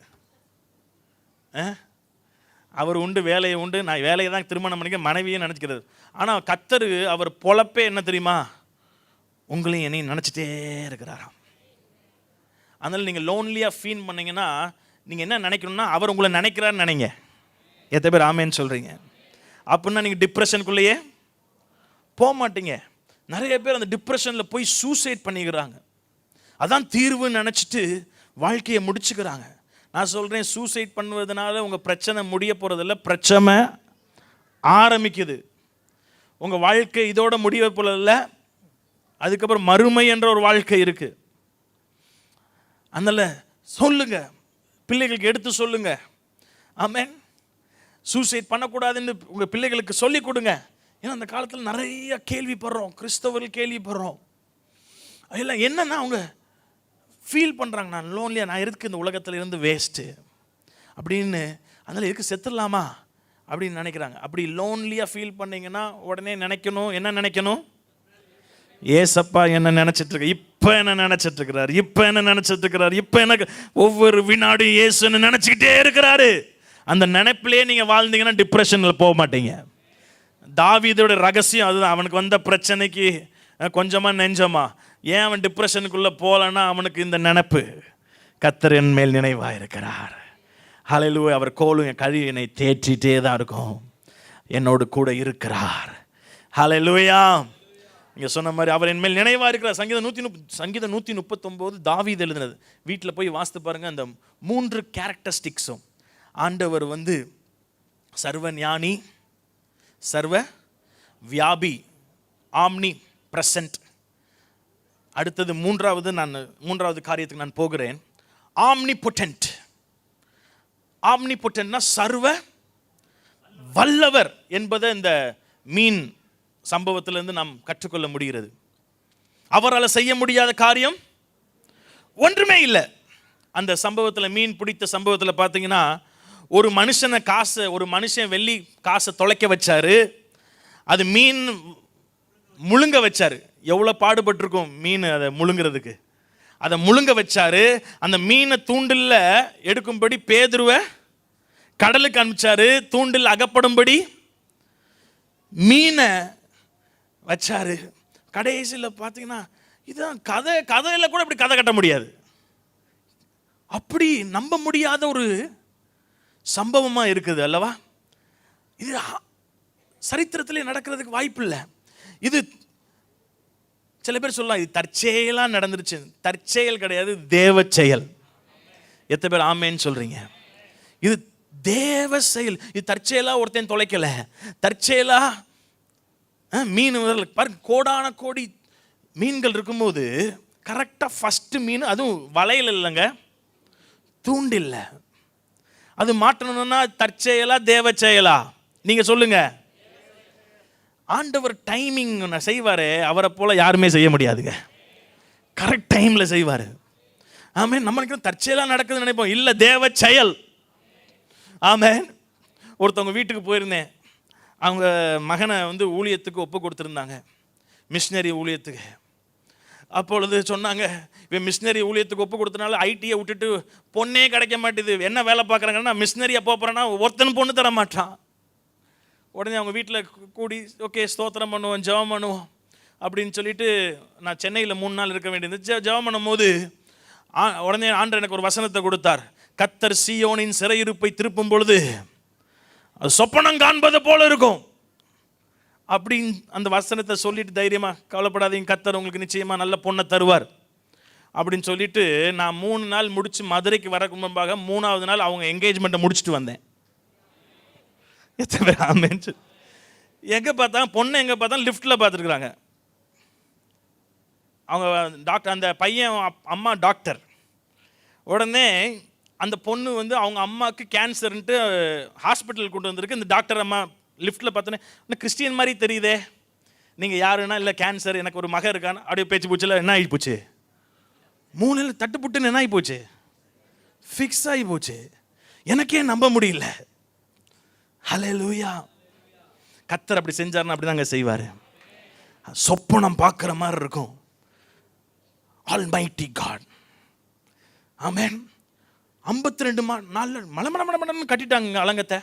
அவர் உண்டு, வேலையை உண்டு, நான் வேலையை தான் திருமணம் பண்ணிக்க, மனைவியை நினச்சிக்கிறது. ஆனால் கர்த்தர் அவர் பொழப்பே என்ன தெரியுமா? உங்களையும் என்னையும் நினச்சிட்டே இருக்கிறாராம். அதனால் நீங்கள் லோன்லியாக ஃபீல் பண்ணீங்கன்னா நீங்கள் என்ன நினைக்கணும்னா, அவர் உங்களை நினைக்கிறாருன்னு நினைங்க. எத்தனை பேர் ஆமேன்னு சொல்கிறீங்க? அப்படின்னா நீங்கள் டிப்ரெஷனுக்குள்ளேயே போக மாட்டீங்க. நிறைய பேர் அந்த டிப்ரெஷனில் போய் சூசைட் பண்ணிக்கிறாங்க. அதான் தீர்வுன்னு நினச்சிட்டு வாழ்க்கையை முடிச்சுக்கிறாங்க. நான் சொல்கிறேன், சூசைட் பண்ணுவதனால உங்கள் பிரச்சனை முடிய போகிறதில்ல, பிரச்சனை ஆரம்பிக்குது. உங்கள் வாழ்க்கை இதோட முடிவை போல இல்லை. அதுக்கப்புறம் மறுமை என்ற ஒரு வாழ்க்கை இருக்குது. அதனால் சொல்லுங்க, பிள்ளைகளுக்கு எடுத்து சொல்லுங்க. ஆமென். சூசைட் பண்ணக்கூடாதுன்னு உங்கள் பிள்ளைகளுக்கு சொல்லி கொடுங்க. ஏன்னா அந்த காலத்தில் நிறைய கேள்விப்படுறோம், கிறிஸ்தவர்கள் கேள்விப்படுறோம். அதெல்லாம் என்னன்னா அவங்க ஃபீல் பண்ணுறாங்க, நான் லோன்லியாக, நான் இருக்கு இந்த உலகத்தில் இருந்து வேஸ்ட்டு அப்படின்னு. அதனால் எதுக்கு செத்துடலாமா அப்படின்னு நினைக்கிறாங்க. அப்படி லோன்லியாக ஃபீல் பண்ணிங்கன்னா உடனே நினைக்கணும், என்ன நினைக்கணும்? ஏசப்பா என்ன நினச்சிட்ருக்கு, இப்போ என்ன நினச்சிட்ருக்கிறார், இப்போ என்ன நினச்சிட்ருக்கிறார், இப்போ எனக்கு ஒவ்வொரு வினாடியும் இயேசு என்ன நினச்சிக்கிட்டே இருக்கிறாரு. அந்த நினைப்பிலே நீங்கள் வாழ்ந்தீங்கன்னா டிப்ரெஷனில் போக மாட்டீங்க. தாவீதோட ரகசியம் அதுதான். அவனுக்கு வந்த பிரச்சனைக்கு கொஞ்சமாக நெஞ்சமா ஏன் அவன் டிப்ரெஷனுக்குள்ளே போகலன்னா அவனுக்கு இந்த நினைப்பு, கர்த்தர் என் மேல் நினைவாக இருக்கிறார். ஹல்லேலூயா. அவர் கோலும் என் கழி என்னை தேற்றிட்டே தான் இருக்கும், என்னோடு கூட இருக்கிறார். ஹல்லேலூயா. இங்கே சொன்ன மாதிரி அவர் என் மேல் நினைவாக இருக்கிறார். சங்கீதம் 139 தாவீது எழுதினது. வீட்டில் போய் வாசித்து பாருங்கள். அந்த 3 கேரக்டரிஸ்டிக்ஸும் ஆண்டவர் சர்வ ஞானி, சர்வ வியாபி, ஆம்னி பிரசன்ட். அடுத்தது மூன்றாவது காரியத்துக்கு நான் போகிறேன். ஆம்னிபொட்டன்ட். ஆம்னிபொட்டன்ட்னா சர்வ வல்லவர் என்பதை இந்த மீன் சம்பவத்திலிருந்து நாம் கற்றுக்கொள்ள முடிகிறது. அவரால் செய்ய முடியாத காரியம் ஒன்றுமே இல்லை. அந்த சம்பவத்தில், மீன் பிடித்த சம்பவத்தில் பார்த்தீங்கன்னா, ஒரு மனுஷன் வெள்ளி காசை தொலைக்க வச்சாரு. அது மீன் முழுங்க வச்சாரு. எவ்வளோ பாடுபட்டிருக்கும் மீன் அதை முழுங்கிறதுக்கு. அதை முழுங்க வச்சாரு. அந்த மீனை தூண்டில் எடுக்கும்படி பேதுருவை கடலுக்கு அனுப்பிச்சாரு. தூண்டில் அகப்படும்படி மீனை வச்சாரு. கடைசியில் பார்த்தீங்கன்னா, இதுதான் கதையில் கூட இப்படி கதை கட்ட முடியாது. அப்படி நம்ப முடியாத ஒரு சம்பவமாக இருக்குது அல்லவா? இது சரித்திரத்திலே நடக்கிறதுக்கு வாய்ப்பு இல்லை. இது சில பேர் சொல்லலாம், இது தற்செயலாக நடந்துருச்சு. தற்செயல் கிடையாது, தேவ செயல். எத்தனை பேர் ஆமேன்னு சொல்றீங்க? இது தேவ செயல். இது தற்செயலாக ஒருத்தன் தொலைக்கலை. தற்செயலாக மீன் பாருங்க, கோடான கோடி மீன்கள் இருக்கும்போது கரெக்டாக ஃபஸ்ட்டு மீன், அதுவும் வலையில் இல்லைங்க, தூண்டில்ல. அது மாட்டணும்னா தற்செயலா தேவ செயலா? நீங்க சொல்லுங்க. ஆண்டவர் டைமிங் செய்வாரு. அவரை போல யாருமே செய்ய முடியாதுங்க. கரெக்ட் டைம்ல செய்வாரு. ஆமென். நம்மளுக்கு தற்செயலா நடக்குதுன்னு நினைப்போம். இல்ல, தேவ செயல். ஆமென். ஒருத்தவங்க வீட்டுக்கு போயிருந்தேன். அவங்க மகனை ஊழியத்துக்கு ஒப்பு கொடுத்துருந்தாங்க, மிஷினரி ஊழியத்துக்கு. அப்பொழுது சொன்னாங்க, இவன் மிஷினரி ஊழியத்துக்கு ஒப்பு கொடுத்தனால ஐடியை விட்டுட்டு பொண்ணே கிடைக்க மாட்டேது. என்ன வேலை பார்க்குறாங்கன்னா, மிஷினரியை போகிறேன்னா ஒருத்தன் பொண்ணு தர மாட்டான். உடனே அவங்க வீட்டில் கூடி, ஓகே ஸ்தோத்திரம் பண்ணுவோம், ஜெபம் பண்ணுவோம் அப்படின்னு சொல்லிட்டு, நான் சென்னையில் 3 நாள் இருக்க வேண்டியது. ஜெபம் பண்ணும் போது உடனே ஆண்டவர் எனக்கு ஒரு வசனத்தை கொடுத்தார். கர்த்தர் சீயோனின் சிறையிருப்பை திருப்பும் பொழுது அது சொப்பனம் காண்பது போல இருக்கும் அப்படின்னு அந்த வசனத்தை சொல்லிட்டு தைரியமா, கவலைப்படாதீங்க, கர்த்தர் உங்களுக்கு நிச்சயமா நல்ல பொண்ணை தருவார் அப்படின்னு சொல்லிட்டு, நான் 3 நாள் முடிச்சு மதுரைக்கு வரக்கு முன்பாக 3ஆவது நாள் அவங்க என்கேஜ்மெண்ட்டை முடிச்சுட்டு வந்தேன். எங்கே பார்த்தா பொண்ணை, எங்கே பார்த்தா லிஃப்ட்டில் பார்த்துருக்குறாங்க. அவங்க டாக்டர், அந்த பையன் அம்மா டாக்டர். உடனே அந்த பொண்ணு அவங்க அம்மாவுக்கு கேன்சர்ன்ட்டு ஹாஸ்பிட்டல் கொண்டு வந்திருக்கு. இந்த டாக்டர் அம்மா லிஃப்ட்டில் பார்த்தோன்னே, இன்னும் கிறிஸ்டியன் மாதிரி தெரியுதே, நீங்கள் யாருன்னா, இல்லை கேன்சர், எனக்கு ஒரு மகன் இருக்கான்னு அப்படியே பேச்சு போச்சுல. என்ன ஆகி போச்சு? 3 நாள் தட்டுப்புட்டுன்னு என்ன ஆகி போச்சு? ஃபிக்ஸ் ஆகி போச்சு. எனக்கே நம்ப முடியல. ஹல்லேலூயா. கர்த்தர் அப்படி செஞ்சாருன்னா அப்படி தாங்க செய்வார். சொப்பனம் பார்க்குற மாதிரி இருக்கும். Almighty God. ஆமென். 52 நாள் மலமலமலமலன்னு கட்டிட்டாங்க அலங்கத்தை.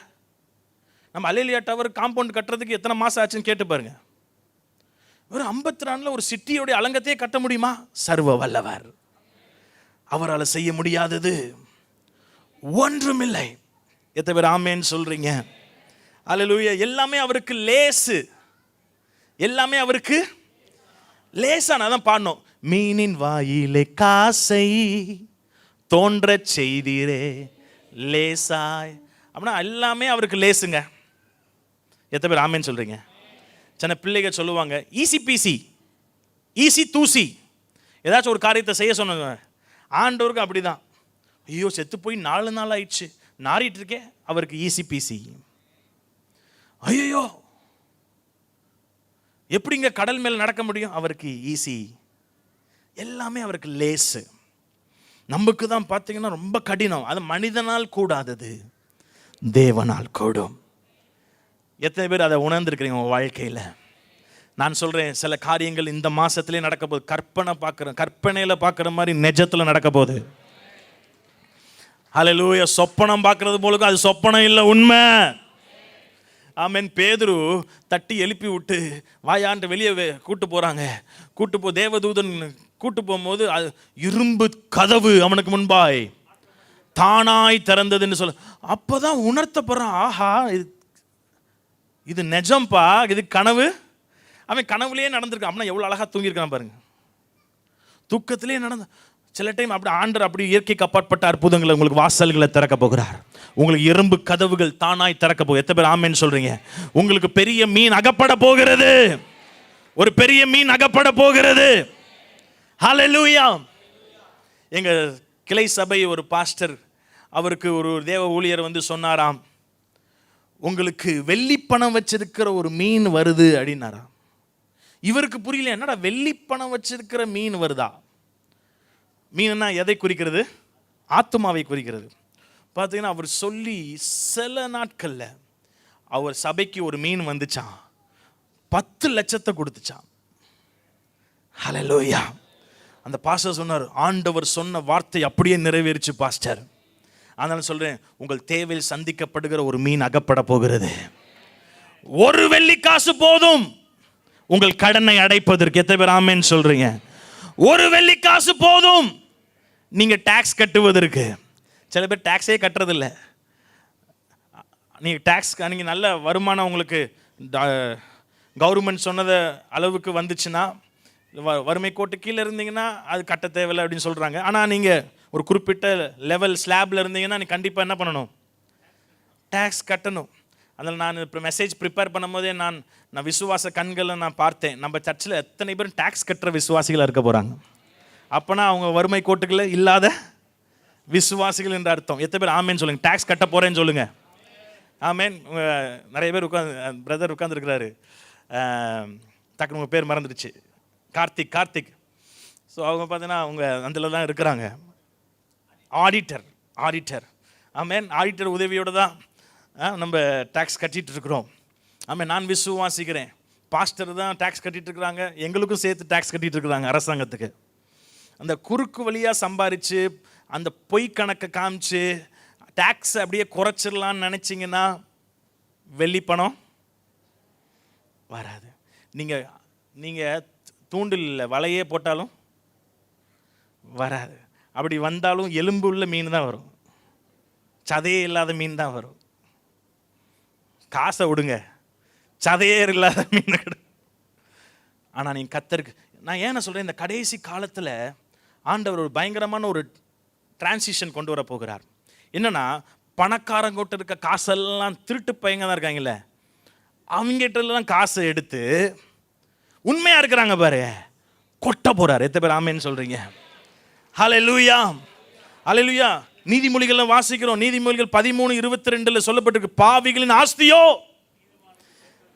நம்ம அலேலியா டவர் காம்பவுண்ட் கட்டுறதுக்கு எத்தனை மாதம் ஆச்சுன்னு கேட்டு பாருங்க. ஒரு 52 நாளில் ஒரு சிட்டியோடைய அலங்கத்தையே கட்ட முடியுமா? சர்வ வல்லவர். அவரால் செய்ய முடியாதது ஒன்றுமில்லை. எத்தனை பேர் ஆமேன்னு சொல்றீங்க? அல்லேலூயா. எல்லாமே அவருக்கு லேசு. எல்லாமே அவருக்கு லேசான. அதான் பாடணும், மீனின் வாயிலே காசை தோன்ற செய்தீரே லேசாய். அப்படின்னா எல்லாமே அவருக்கு லேசுங்க. எத்தனை பேர் ஆமேன்னு சொல்றீங்க? சின்ன பிள்ளைகள் சொல்லுவாங்க ஈசி பீசி, ஈசி தூசி. ஏதாச்சும் ஒரு காரியத்தை செய்ய சொன்னாங்க, ஆண்டவருக்கு அப்படிதான். ஐயோ செத்து போய் 4 நாள் ஆயிடுச்சு, நாறிட்டு இருக்கே, அவருக்கு ஈசி பீசி. ஐயோ எப்படிங்க கடல் மேல் நடக்க முடியும், அவருக்கு ஈசி. எல்லாமே அவருக்கு லேசு. நமக்கு தான் பார்த்தீங்கன்னா ரொம்ப கடினம். அது மனிதனால் கூடாதது தேவனால் கூடும். எத்தனை பேர் அதை உணர்ந்திருக்கிறீங்க உங்கள் வாழ்க்கையில்? நான் சொல்கிறேன், சில காரியங்கள் இந்த மாதத்துலேயே நடக்க போகுது. கற்பனையில் பார்க்குற மாதிரி நிஜத்தில் நடக்க போகுது. ஹல்லேலூயா. சொப்பனம் பார்க்குறது போலுக்கு அது சொப்பனம் இல்லை, உண்மை. ஆமென். பேதுரு தட்டி எழுப்பி விட்டு வாயாண்டு வெளியே கூட்டு போகிறாங்க. தேவதூதன் கூட்டு போகும்போது அது இரும்பு கதவு அவனுக்கு முன்பாய் தானாய் திறந்ததுன்னு சொல்ல, அப்போதான் உணர்த்தப்படுறான், ஆஹா இது நிஜம்பா, இது கனவு. அவன் கனவுலேயே நடந்திருக்கான். அப்படின்னா எவ்வளோ அழகாக தூங்கியிருக்கான் பாருங்க. தூக்கத்திலே நடந்த சில டைம் அப்படி ஆண்டர் அப்படி இயற்கைக்கு அப்பாற்பட்ட அற்புதங்களை உங்களுக்கு வாசல்களை திறக்க போகிறார். உங்களுக்கு இரும்பு கதவுகள் தானாய் திறக்க போகுது. எத்தனை பேர் ஆமென் சொல்றீங்க? உங்களுக்கு பெரிய மீன் அகப்பட போகிறது. ஒரு பெரிய மீன் அகப்பட போகிறது. ஹல்லேலூயா. எங்க கிளை சபை ஒரு பாஸ்டர், அவருக்கு ஒரு தேவ ஊழியர் வந்து சொன்னாராம், உங்களுக்கு வெள்ளிப்பணம் வச்சிருக்கிற ஒரு மீன் வருது அப்படின்னாராம். இவருக்கு புரியல, என்னடா வெள்ளிப்பணம் வச்சிருக்கிற மீன் வருதா? மீன்னா எதை குறிக்கிறது? ஆத்துமாவை குறிக்கிறது. பார்த்தீங்கன்னா அவர் சொல்லி சில நாட்களில் அவர் சபைக்கு ஒரு மீன் வந்துச்சான், 10 லட்சத்தை கொடுத்துச்சான். ஹல்லேலூயா. அந்த பாஸ்டர் சொன்னார், ஆண்டவர் சொன்ன வார்த்தை அப்படியே நிறைவேறிச்சு பாஸ்டர். அதனால சொல்றேன், உங்கள் தேவையில் சந்திக்கப்படுகிற ஒரு மீன் அகப்பட போகிறது. ஒரு வெள்ளிக்காசு போதும் உங்கள் கடனை அடைப்பதற்கு. எத்தனை பேர் ஆமென் சொல்றீங்க? ஒரு வெள்ளிக்காசு போதும் நீங்க டாக்ஸ் கட்டுவதற்கு. சில பேர் டாக்ஸே கட்டுறதில்லை. நீங்க டாக்ஸ், நீங்க நல்ல வருமானம் உங்களுக்கு கவர்மெண்ட் சொன்னத அளவுக்கு வந்துச்சுன்னா, வறுமை கோட்டு கீழே இருந்தீங்கன்னா அது கட்ட தேவையில்லை அப்படின்னு சொல்றாங்க. ஆனால் நீங்க ஒரு குறிப்பிட்ட லெவல் ஸ்லாப்ல இருந்தீங்கன்னா நீ கண்டிப்பாக என்ன பண்ணணும்? டாக்ஸ் கட்டணும். அதில் நான் இப்போ மெசேஜ் ப்ரிப்பேர் பண்ணும்போதே நான் விசுவாச கண்களை நான் பார்த்தேன். நம்ம சர்ச்சில் எத்தனை பேரும் டாக்ஸ் கட்டுற விசுவாசிகளாக இருக்க போகிறாங்க. அப்போனா அவங்க வறுமை கோட்டுகளில் இல்லாத விசுவாசிகள் என்று அர்த்தம். எத்தனை பேர் ஆமேன்னு சொல்லுங்க? டாக்ஸ் கட்ட போகிறேன்னு சொல்லுங்க. ஆமேன். நிறைய பேர் பிரதர் உட்காந்துருக்கிறாரு, டக்குனு உங்கள் பேர் மறந்துடுச்சு, கார்த்திக். ஸோ அவங்க பார்த்தீங்கன்னா அவங்க அதில் தான் இருக்கிறாங்க. ஆடிட்டர். ஆமேன். ஆடிட்டர் உதவியோடு தான் நம்ம டேக்ஸ் கட்டிகிட்டு இருக்கிறோம். ஆமாம். நான் விசுவாசிக்கிறேன், பாஸ்டர் தான் டேக்ஸ் கட்டிகிட்டு இருக்கிறாங்க, எங்களுக்கும் சேர்த்து டேக்ஸ் கட்டிகிட்டு இருக்கிறாங்க அரசாங்கத்துக்கு. அந்த குறுக்கு வழியாக சம்பாரித்து அந்த பொய் கணக்கை காமிச்சு டேக்ஸ் அப்படியே குறைச்சிடலான்னு நினச்சிங்கன்னா வெள்ளி பணம் வராது. நீங்கள் தூண்டில் வலையே போட்டாலும் வராது. அப்படி வந்தாலும் எலும்பு உள்ள மீன் தான் வரும், சதையே இல்லாத மீன் தான் வரும். காசை விடுங்க, சதையே இல்லாத மீன் கிடையாது. ஆனால் நீங்கள் கத்தருக்கு, நான் ஏன் சொல்கிறேன், இந்த கடைசி காலத்தில் ஆண்டவர் ஒரு பயங்கரமான ஒரு டிரான்சிஷன் கொண்டு வர போகிறார். என்னன்னா, பணக்காரங்கிட்ட இருக்க காசெல்லாம் திருட்டு பையங்க தான் இருக்காங்கல்ல, அவங்ககிட்டலாம் காசை எடுத்து உண்மையாக இருக்கிறாங்க பாரு, கொட்ட போகிறார். எத்தனை பேர் ஆமேன்னு சொல்கிறீங்க? ஹல்லேலூயா, ஹல்லேலூயா. நீதிமொழிகள் வாசிக்கிறோம். நீதிமொழிகள் 13:22 சொல்லப்பட்டிருக்கு, பாவிகளின் ஆஸ்தியோ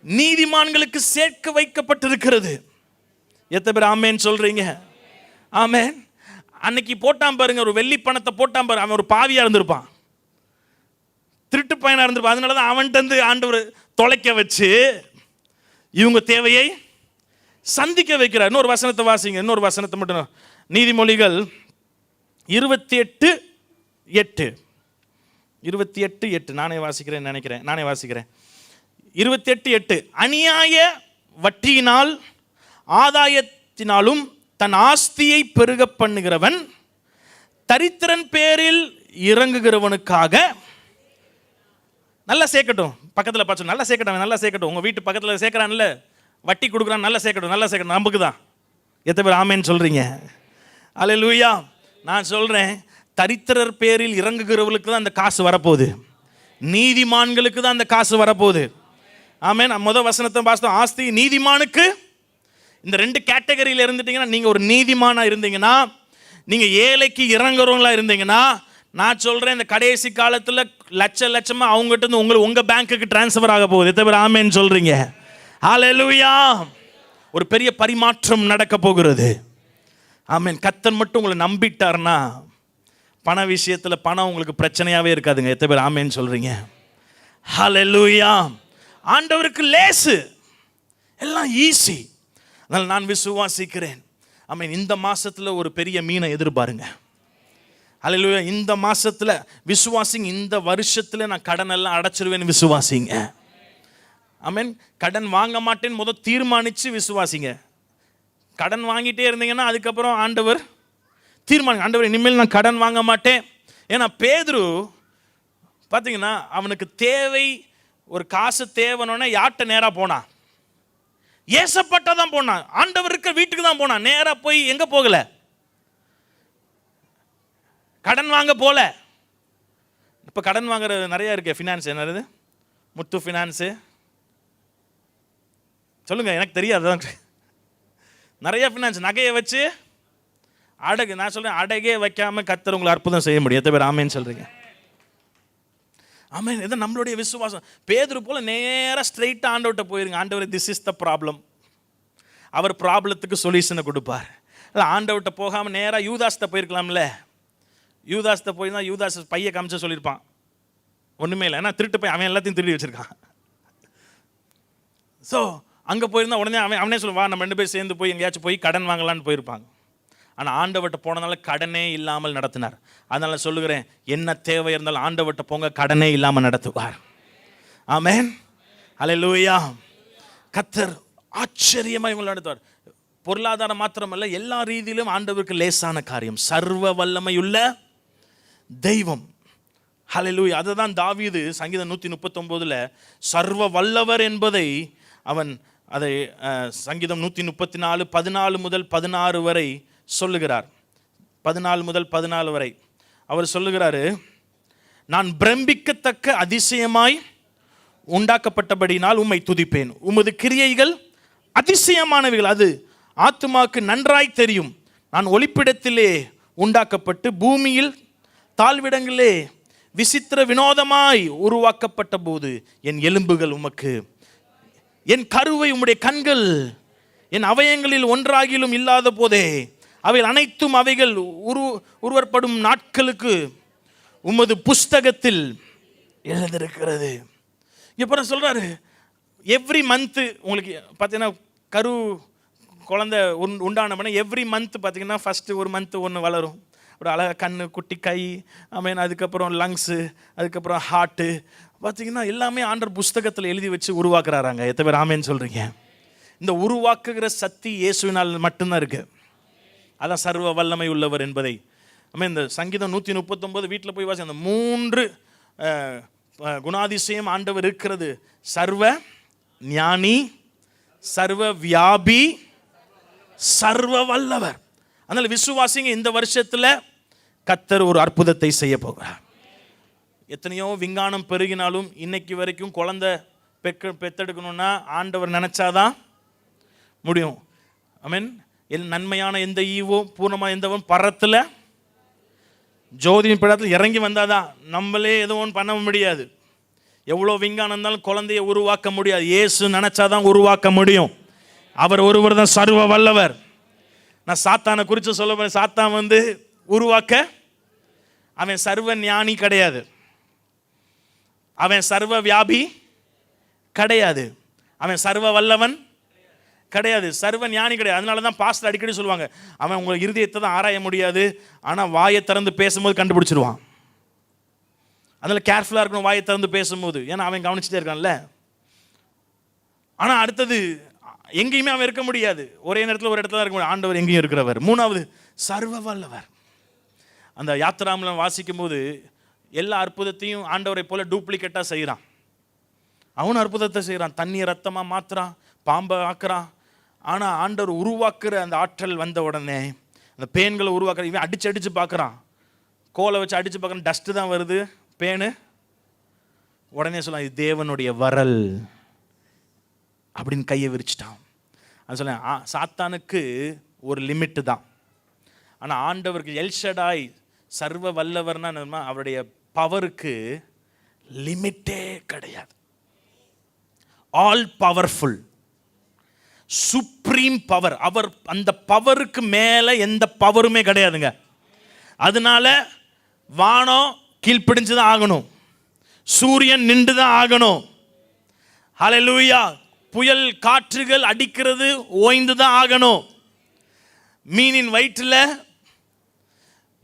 நீதிமான்களுக்கு சேர்க்க வைக்கப்பட்டிருக்கிறது. எத்தனை பேர் ஆமேன்னு சொல்றீங்க? ஆமேன். அன்னைக்கு போட்டான் பாருங்க, ஒரு வெள்ளி பணத்தை போட்டான் பாருங்க, அவன் ஒரு பாவியா இருந்திருப்பான், திருட்டு பையனா இருந்திருப்பான். அதனாலதான் அவன்கிட்ட ஆண்டவர் தொலைக்க வச்சு இவங்க தேவையை சந்திக்க வைக்கிறார். இன்னொரு வசனத்தை வாசிங்க, இன்னொரு வசனத்தை மட்டும். நீதிமொழிகள் 28:8 நானே வாசிக்கிறேன். 28:8 அநியாய வட்டியினால் ஆதாயத்தினாலும் தன் ஆஸ்தியை பெருக பண்ணுகிறவன் தரித்திரன் பேரில் இறங்குகிறவனுக்காக. நல்லா சேர்க்கட்டும், பக்கத்தில் பார்த்து நல்லா சேர்க்கட்டும். உங்க வீட்டு பக்கத்தில் சேர்க்கிறான்ல, வட்டி கொடுக்குறான், நல்லா சேர்க்கட்டும். நமக்கு தான். எத்தனை பேர் ஆமேன்னு சொல்றீங்க? அல்லேலூயா. நான் சொல்றேன், தரித்திரர் பேரில் இறங்குகிறவர்களுக்கு தான் அந்த காசு வரப்போகுது, நீதிமான்களுக்கு தான் அந்த காசு வரப்போகுது. ஆமென். முதல் வசனத்தை பார்த்தோம், ஆஸ்தி நீதிமானுக்கு. இந்த 2 கேட்டகரியில் இருந்துட்டீங்கன்னா, நீங்கள் ஒரு நீதிமானா இருந்தீங்கன்னா, நீங்கள் ஏழைக்கு இறங்குறவங்களா இருந்தீங்கன்னா, நான் சொல்கிறேன் இந்த கடைசி காலத்தில் லட்சமாக அவங்ககிட்ட இருந்து உங்கள் பேங்க்குக்கு டிரான்ஸ்ஃபர் ஆக போகுது. எத்தனை பேர் ஆமென் சொல்கிறீங்க? ஹல்லேலூயா. ஒரு பெரிய பரிமாற்றம் நடக்க போகிறது. ஆமென். கர்த்தர் மட்டும் உங்களை நம்பிட்டார்னா பண விஷயத்தில் பணம் உங்களுக்கு பிரச்சனையாகவே இருக்காதுங்க. எத்தனை பேர் ஆமென் சொல்கிறீங்க? ஹல்லேலூயா. ஆண்டவருக்கு லேசு, எல்லாம் ஈஸி. அதனால் நான் விசுவாசிக்கிறேன். ஆமென். இந்த மாசத்துல ஒரு பெரிய மீனை எதிர்பாருங்க. ஹல்லேலூயா. இந்த மாசத்துல விசுவாசிங்க. இந்த வருஷத்துல நான் கடன் எல்லாம் அடைச்சிருவேன்னு விசுவாசிங்க. ஆமென். கடன் வாங்க மாட்டேன்னு முதல் தீர்மானிச்சு விசுவாசிங்க. கடன் வாங்கிட்டே இருந்தீங்கன்னா அதுக்கப்புறம் ஆண்டவர் ஆண்டவர் இனிமேல் நான் கடன் வாங்க மாட்டேன். ஏன்னா பேதுரு பார்த்தீங்கன்னா அவனுக்கு தேவை, ஒரு காசு தேவைன்னா யார்கிட்ட நேராக போனான்? ஏசப்பட்ட தான் போனான். ஆண்டவர் இருக்க வீட்டுக்கு தான் போனான். நேராக போய் எங்கே போகல? கடன் வாங்க போல. இப்போ கடன் வாங்குறது நிறைய இருக்கு. ஃபினான்ஸ் என்னது? முத்து ஃபினான்ஸு சொல்லுங்க, எனக்கு தெரியாது. நிறைய ஃபினான்ஸ் நகையை வச்சு அடகு. நான் சொல்றேன், அடகே வைக்காம கர்த்தர் உங்களை அற்புதம் செய்ய முடியும். எத்தனை பேர் ஆமென் சொல்றீங்க? ஆமென். இது நம்மளுடைய விசுவாசம். பேதுரு போல நேராக ஸ்ட்ரெயிட்டாக ஆண்டவர்கிட்ட போயிருங்க. ஆண்டவர், திஸ் இஸ் த ப்ராப்ளம். அவர் ப்ராப்ளத்துக்கு சொல்யூஷனை கொடுப்பார். இல்லை ஆண்டவர்கிட்ட போகாமல் நேராக யூதாஸ்கிட்ட போயிருக்கலாம்ல. யூதாஸ்கிட்ட போயிருந்தா யூதாஸ் பையை காமிச்சு சொல்லியிருப்பான், ஒன்றுமே இல்லை. ஏன்னா திருட்டு போய் அவன் எல்லாத்தையும் திருடி வச்சிருக்கான். ஸோ அங்கே போயிருந்தா உடனே அவனே சொல்லுவா, நம்ம 2 பேர் சேர்ந்து போய் எங்கேயாச்சும் போய் கடன் வாங்கலான்னு போயிருப்பாங்க. ஆனால் ஆண்டவர்கிட்ட போனதால கடனே இல்லாமல் நடத்தினார். அதனால சொல்லுகிறேன், என்ன தேவை இருந்தாலும் ஆண்டவர்கிட்ட போங்க, கடனே இல்லாமல் நடத்துவார். ஆமென். ஹல்லேலூயா. கர்த்தர் ஆச்சரியமாக இவங்களை நடத்துவார். பொருளாதாரம் மாத்திரமல்ல, எல்லா ரீதியிலும் ஆண்டவருக்கு லேசான காரியம். சர்வ வல்லமையுள்ள தெய்வம். ஹல்லேலூயா. அதை தான் தாவீது சங்கீதம் 139 சர்வ வல்லவர் என்பதை அவன் அதை சங்கீதம் 134 14 முதல் 16 வரை சொல்லுகிறார். 14 முதல் 14 வரை அவர் சொல்லுகிறாரு, நான் பிரமிக்கத்தக்க அதிசயமாய் உண்டாக்கப்பட்டபடினால் உம்மை துதிப்பேன். உமது கிரியைகள் அதிசயமானவைகள், அது ஆத்துமாக்கு நன்றாய் தெரியும். நான் ஒளிப்பிடத்திலே உண்டாக்கப்பட்டு பூமியில் தாழ்விடங்களே விசித்திர வினோதமாய் உருவாக்கப்பட்ட போது என் எலும்புகள் உமக்கு, என் கருவை உம்முடைய கண்கள், என் அவயங்களில் ஒன்றாகிலும் இல்லாத போதே அவைகள் அனைத்தும் அவைகள் உருவப்படும் நாட்களுக்கு உமது புஸ்தகத்தில் எழுதிருக்கிறது. இப்போ சொல்றாரு, எவ்ரி மந்த்து உங்களுக்கு பார்த்தீங்கன்னா கரு குழந்தை உண்டான எவ்ரி மந்த் பார்த்தீங்கன்னா ஃபஸ்ட்டு ஒரு மந்த்து ஒன்று வளரும். ஒரு அழகாக கண்ணு, குட்டி கை, ஆமென். அதுக்கப்புறம் லங்ஸு, அதுக்கப்புறம் ஹார்ட்டு, பார்த்தீங்கன்னா எல்லாமே ஆண்டவர் புஸ்தகத்தில் எழுதி வச்சு உருவாக்குறாங்க. எத்தனை பேர் ஆமென் சொல்கிறீங்க? இந்த உருவாக்குகிற சக்தி இயேசுவினால் மட்டும்தான் இருக்குது. அதான் சர்வ வல்லமை உள்ளவர் என்பதை ஆமென். இந்த சங்கீதம் 139 வீட்டில் போய் வாசி. அந்த 3 குணாதிசயம் ஆண்டவர் இருக்கிறது. சர்வ ஞானி, சர்வ வியாபி, சர்வ வல்லவர். அதனால் விசுவாசிங்க, இந்த வருஷத்தில் கர்த்தர் ஒரு அற்புதத்தை செய்ய போகிறார். எத்தனையோ விஞ்ஞானம் பெருகினாலும் இன்னைக்கு வரைக்கும் குழந்தை பெத்தெடுக்கணும்னா ஆண்டவர் நினைச்சாதான் முடியும். ஆமென். நன்மையான எந்த ஈவோ பூர்ணமாக எந்தவன் பரத்தில் ஜோதியின் படத்தில் இறங்கி வந்தாதான். நம்மளே எதுவும் பண்ண முடியாது. எவ்வளோ விஞ்ஞானம் இருந்தாலும் குழந்தையை உருவாக்க முடியாது. இயேசு நினைச்சாதான் உருவாக்க முடியும். அவர் ஒருவர் தான் சர்வ வல்லவர். நான் சாத்தானை குறித்து சொல்ல போறேன். சாத்தான் உருவாக்க, அவன் சர்வ ஞானி கிடையாது, அவன் சர்வ வியாபி கிடையாது, அவன் சர்வ வல்லவன் கிடையாது, சர்வ ஞானி கிடையாது. அதனால தான் பாஸ்டர் அடிக்கடி சொல்லுவாங்க, அவன் உங்கள் இருதயத்தை தான் ஆராய முடியாது, ஆனால் வாயை திறந்து பேசும்போது கண்டுபிடிச்சிருவான். அதில் கேர்ஃபுல்லாக இருக்கணும் வாயை திறந்து பேசும்போது, ஏன்னா அவன் கவனிச்சுட்டே இருக்கான்ல. ஆனால் அடுத்தது எங்கேயுமே அவன் இருக்க முடியாது. ஒரே நேரத்தில் ஒரு இடத்துல இருக்க முடியாது. ஆண்டவர் எங்கேயும் இருக்கிறவர். 3வது சர்வ வல்லவர். அந்த யாத்திராமலம் வாசிக்கும் போது எல்லா அற்புதத்தையும் ஆண்டவரை போல டூப்ளிகேட்டாக செய்கிறான். அவனும் அற்புதத்தை செய்கிறான். தண்ணியை ரத்தமாக மாற்றுறான், பாம்பை ஆக்குறான். ஆனால் ஆண்டவர் உருவாக்குற அந்த ஆற்றல் வந்த உடனே அந்த பேன்களை உருவாக்குற இவன் அடிச்சு பார்க்குறான். கோலை வச்சு அடித்து பார்க்குறான், டஸ்ட்டு தான் வருது, பேனு. உடனே சொல்லலாம், இது தேவனுடைய வரல், அப்படின்னு கையை விரிச்சிட்டான். அது சொல்ல சாத்தானுக்கு ஒரு லிமிட்டு தான். ஆனால் ஆண்டவருக்கு எல்ஷடாய் சர்வ வல்லவர்னா என்னன்னா அவருடைய பவருக்கு லிமிட்டே கிடையாது. All powerful, supreme power. அவர் அந்த பவருக்கு மேலே எந்த பவருமே கிடையாதுங்க. அதனால வானம் கீழ்ப்பிடிஞ்சு தான் ஆகணும், சூரியன் நின்று தான் ஆகணும். ஹல்லேலூயா. புயல் காற்றுகள் அடிக்கிறது ஓய்ந்து தான் ஆகணும். மீனின் வயிற்றில்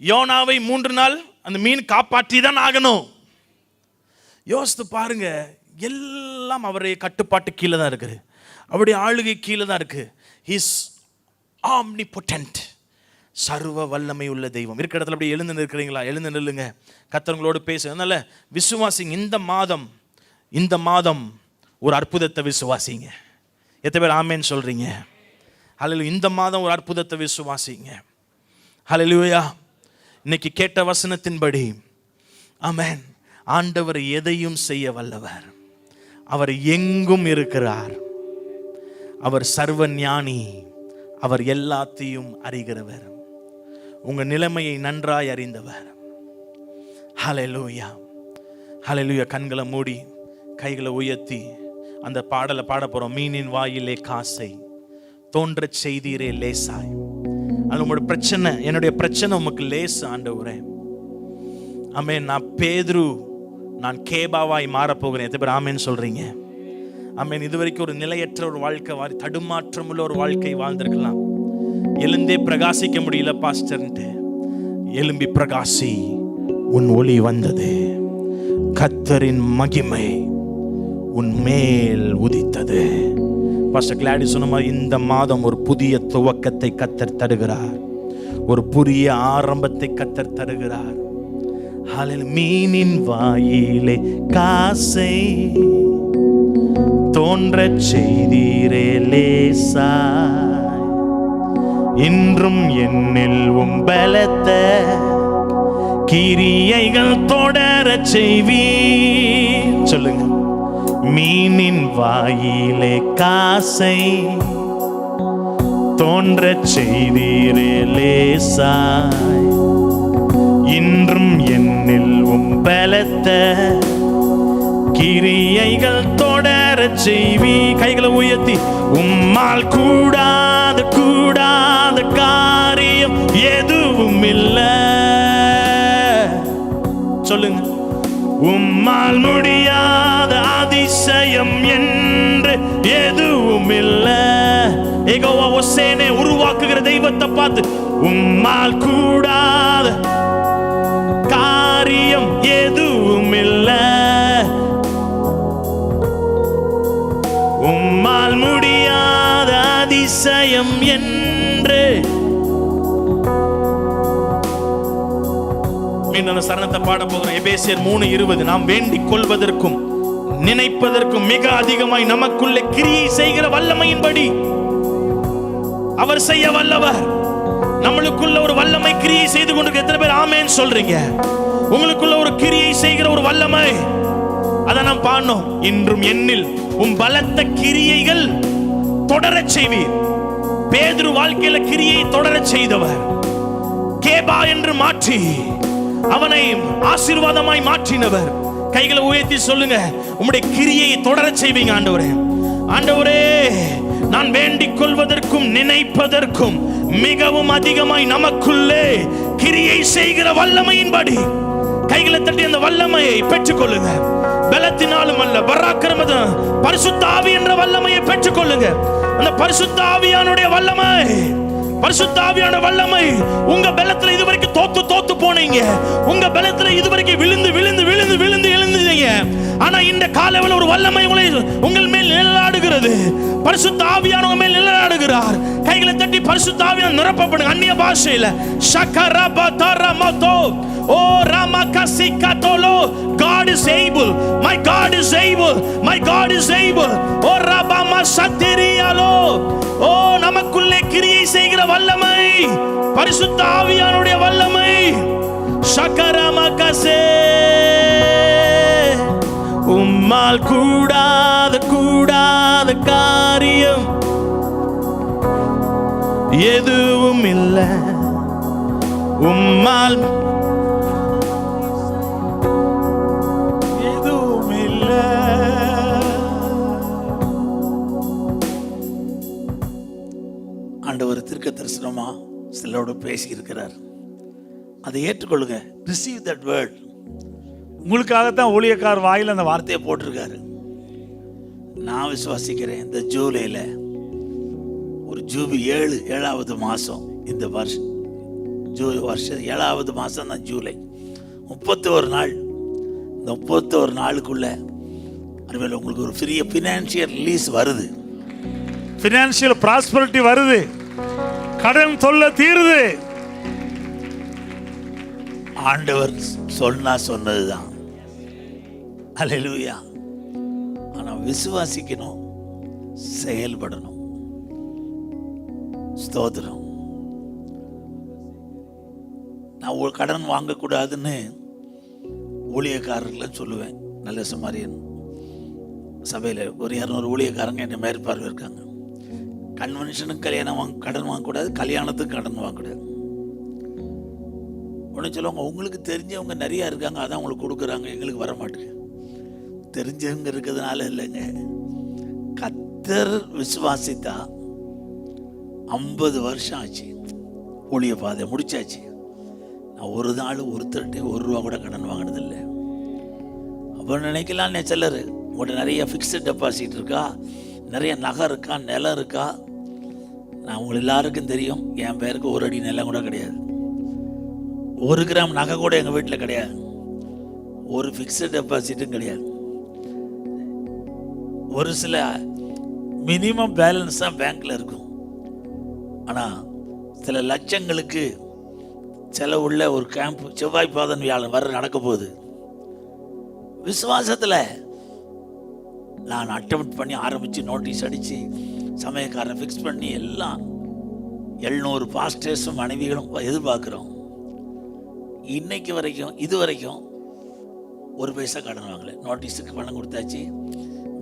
யோனாவை 3 நாள் அந்த மீன் காப்பாற்றி தான் ஆகணும். யோசித்து பாருங்க, எல்லாம் அவருடைய கட்டுப்பாட்டு கீழே தான் இருக்குது, அவருடைய ஆளுகை கீழே தான் இருக்கு. ஹிஸ் ஆம்னிபொட்டன்ட், சர்வ வல்லமை உள்ள தெய்வம். இருக்கிற இடத்துல அப்படி எழுந்து நிற்கிறீங்களா? எழுந்து நில்லுங்க, கர்த்தர்களோடு பேச. அதனால விசுவாசிங்க. இந்த மாதம் ஒரு அற்புதத்தை விசுவாசிங்க. எத்தனை பேர் ஆமேன்னு சொல்றீங்க? ஹல்லேலூயா. இந்த மாதம் ஒரு அற்புதத்தை விசுவாசிங்க. ஹல்லேலூயா. இன்னைக்கு கேட்ட வசனத்தின்படி ஆமென், ஆண்டவர் எதையும் செய்ய வல்லவர். அவர் எங்கும் இருக்கிறார். அவர் சர்வ ஞானி. அவர் எல்லாத்தையும் அறிகிறவர். உங்க நிலைமையை நன்றாய் அறிந்தவர். ஹல்லேலூயா, ஹல்லேலூயா. கண்களை மூடி கைகளை உயர்த்தி அந்த பாடலை பாட போறோம். மீனின் வாயிலே காசை தோன்ற செய்தீரே லேசாய். அது உங்களோட பிரச்சனை, என்னுடைய பிரச்சனை உமக்கு லேசு ஆண்டவரே. ஆமென். நான் கேபாவாய் மாறப்போகிறேன். எத்தனை பேர் ஆமென் சொல்றீங்க? ஆமென். இதுவரைக்கும் ஒரு நிலையற்ற ஒரு வாழ்க்கை, தடுமாற்றம் உள்ள ஒரு வாழ்க்கை வாழ்ந்திருக்கலாம். எழுந்தே பிரகாசிக்க முடியல பாஸ்டர்ன்ட்டு. எழும்பி பிரகாசி, உன் ஒளி வந்தது. கர்த்தரின் மகிமை உன் மேல் உதித்தது. பாஸ்டர் கிளாடி சொன்ன மாதிரி இந்த மாதம் ஒரு புதிய துவக்கத்தை கர்த்தர் தருகிறார். ஒரு புதிய ஆரம்பத்தை கர்த்தர் தருகிறார். மீனின் வாயிலே காசை தோன்ற செய்தீரே லேசாய். இன்றும் என்னில் பலத்த கிரியைகள் தொடர செய்வீர். சொல்லுங்க. மீனின் வாயிலே காசை தோன்ற செய்தீரே லேசாய். இன்றும் என்னில் பலத்த கிரியைகள் தொடர செய்வி. கைகளை உயர்த்தி, உம்மால் கூடாத காரியம் எதுவும் இல்லை. சொல்லுங்க. உம்மால் முடியாத அதிசயம் என்று எதுவும் இல்லை. யெகோவா ஒசேனே உருவாக்குகிற தெய்வத்தை பார்த்து, உம்மால் கூடாத காரியம் எதுவும் இல்லை. உம்மால் முடியாத அதிசயம் என்று. மீண்டும் சரணத்தை பாட போகிறோம். எபேசியர் 3:20. நாம் வேண்டிக் கொள்வதற்கும் நினைப்பதற்கும் மிக அதிகமாய் நமக்குள்ளே கிரியை செய்கிற வல்லமையின்படி அவர் செய்ய வல்லவர். நம்மளுக்குள்ள ஒரு வல்லமை கிரியை செய்து கொண்டு எத்தனை பேர் ஆமென் சொல்றீங்க? உங்களுக்குள்ள ஒரு கிரியை செய்கிற ஒரு வல்லமை, அதை நாம் பாடணும். இன்றும் என்னில் பலத்த கிரியைகள் தொடர செய்வீர். பேதுரு வாழ்க்கையில கிரியை தொடர செய்தவர். கேபா என்று மாற்றி அவனை ஆசீர்வாதமாய் மாற்றினவர். கைகளை உயர்த்தி சொல்லுங்க, உம்முடைய கிரியை தொடர செய்வீங்க ஆண்டவரே. ஆண்டவரே, நான் வேண்டிக் கொள்வதற்கும் நினைப்பதற்கும் மிகவும் அதிகமாய் நமக்குள்ளே கிரியை செய்கிற வல்லமையின்படி. கைகளை தட்டி அந்த வல்லமையை பெற்றுக் கொள்ளுங்க. பலத்தினாலும் அல்ல, பராக்கிரம பரிசுத்த ஆவி என்ற வல்லமையை பெற்றுக் கொள்ளுங்க. அந்த பரிசுத்த ஆவியானுடைய வல்லமை, பரிசுத்த ஆவியான வல்லமை. உங்க பலத்துல இதுவரைக்கும் தோத்து போனீங்க. உங்க பலத்துல இதுவரைக்கும் விழுந்து எழுந்தீங்க. ஆனா இந்த காலையில ஒரு வல்லமை உங்கள் மேல் நிழலாடுகிறது. பரிசுத்த ஆவியானவர் மேல் நிழலாடுகிறார். கைகளை தட்டி பரிசுத்த ஆவியால் நிரப்பப்படுங்க. அந்நிய பாஷையில ஷகரபதரமதோ ஓ ராமகசிகதோலோ. God is able. My God is able. My God is able. ஓ ரபமசதிரியாலோ. ஓ நமக்குள்ளே கிரியை செய்கிற வல்லமை, பரிசுத்த ஆவியானுடைய வல்லமை. ஷகரமகசே. உம்மால் கூடாத கூடாத காரியம் எதுவும் இல்லை. உம்மால் எதுவும் இல்லை. ஆண்டவர் தீர்க்க தரிசனமா சிலரோடு பேசி இருக்கிறார். அதை ஏற்றுக்கொள்ளுங்க. Receive that word. உங்களுக்காகத்தான் ஊழியக்கார் வாயில் அந்த வார்த்தையை போட்டிருக்காரு. நான் விசுவாசிக்கிறேன். இந்த ஜூலையில் ஒரு ஜூபி 7வது மாதம், இந்த வருஷம் வருஷம் 7வது மாதம் தான் ஜூலை. 31 நாள். இந்த 31 நாளுக்குள்ள அதுவேளை உங்களுக்கு ஒரு பெரிய ஃபினான்ஷியல் ரிலீஸ் வருது. ஃபினான்ஷியல் ப்ராஸ்பரிட்டி வருது. கடன் தொல்லை தீருது. ஆண்டவர் சொன்னதுதான். அல்லேலூயா. ஆனால் விசுவாசிக்கணும், செயல்படணும். ஸ்தோத்திரம். நான் கடன் வாங்கக்கூடாதுன்னு ஊழியக்காரர்களை சொல்லுவேன். நல்ல சமாரியன் சபையில் ஒரு 200 ஊழியக்காரங்க என்னை மேற்பார்வை இருக்காங்க. கன்வென்ஷனுக்கு கடன் வாங்கக்கூடாது, கல்யாணத்துக்கு கடன் வாங்கக்கூடாது. ஒன்று சொல்லுவாங்க, உங்களுக்கு தெரிஞ்சவங்க நிறையா இருக்காங்க, அதான் உங்களுக்கு கொடுக்குறாங்க, எங்களுக்கு வர மாட்டேங்க. தெரிஞ்சவங்க இருக்கிறதுனால இல்லைங்க. கர்த்தர் விசுவாசித்தா 50 வருஷம் ஆச்சு. ஊழிய பாதை முடிச்சாச்சு. நான் ஒரு நாள் ஒருத்தர்கிட்ட ₹1 கூட கடன் வாங்கினதில்லை. அப்போ நினைக்கலாம், சிலர் உங்கள்கிட்ட நிறைய ஃபிக்ஸட் டெபாசிட் இருக்கா, நிறைய நகை இருக்கா, நிலம் இருக்கா. நான் உங்களுக்கு எல்லாருக்கும் தெரியும், என் பேருக்கு 1 அடி நிலம் கூட கிடையாது. 1 கிராம் நகை கூட எங்கள் வீட்டில் கிடையாது. ஒரு ஃபிக்ஸட் டெபாசிட்டும் கிடையாது. ஒரு சில மினிமம் பேலன்ஸ் தான் பேங்க்கில் இருக்கும். ஆனால் சில லட்சங்களுக்கு செலவுள்ள ஒரு கேம்ப் செவ்வாய் பாதன் வியாழன் வர நடக்க போகுது. விசுவாசத்தில் நான் அட்டெம்ப்ட் பண்ணி ஆரம்பித்து நோட்டீஸ் அடித்து சமயக்காரரை ஃபிக்ஸ் பண்ணி எல்லாம் 700 பாஸ்டர்ஸும் மனைவிகளும் எதிர்பார்க்குறோம். இன்னைக்கு வரைக்கும் இது வரைக்கும் 1 பைசா கடன் வாங்கலை. நோட்டீஸுக்கு பணம் கொடுத்தாச்சு.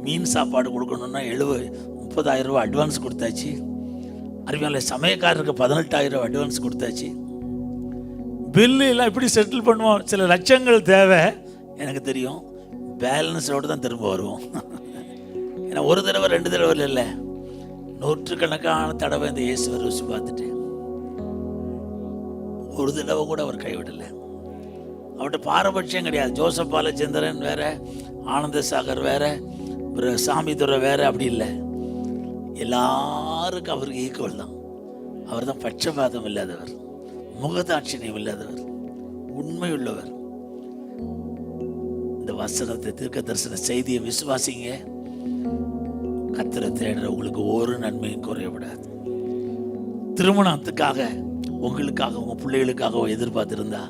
மீன் சாப்பாடு கொடுக்கணுன்னா 30,000 ரூபா அட்வான்ஸ் கொடுத்தாச்சு. அறிவியல சமயக்காரருக்கு 18,000 அட்வான்ஸ் கொடுத்தாச்சு. பில்லு எல்லாம் இப்படி செட்டில் பண்ணுவோம். சில லட்சங்கள் தேவை. எனக்கு தெரியும், பேலன்ஸோடு தான் திரும்ப வருவோம். ஏன்னா 1 தடவை 2 தடவை இல்லை, 100கணக்கான தடவை இந்த இயேசுவை ருசி பார்த்துட்டு 1 தடவை கூட அவர் கைவிடலை. அவர்கிட்ட பாரபட்சம் கிடையாது. ஜோசப் பாலச்சந்திரன் வேற, ஆனந்த சாகர் வேற, சாமி துறை வேற, அப்படி இல்லை. எல்லாருக்கும் அவருக்கு ஈக்குவல் தான். அவர் தான் பட்சபாதம் இல்லாதவர், முகதாட்சியம் இல்லாதவர், உண்மையுள்ளவர். இந்த வசனத்தை, தீர்க்க தரிசன செய்தியை விசுவாசிங்க. கர்த்தரை தேடுற உங்களுக்கு ஒரு நன்மையும் குறையப்படாது. திருமணத்துக்காக உங்களுக்காக உங்க பிள்ளைகளுக்காக எதிர்பார்த்திருந்தா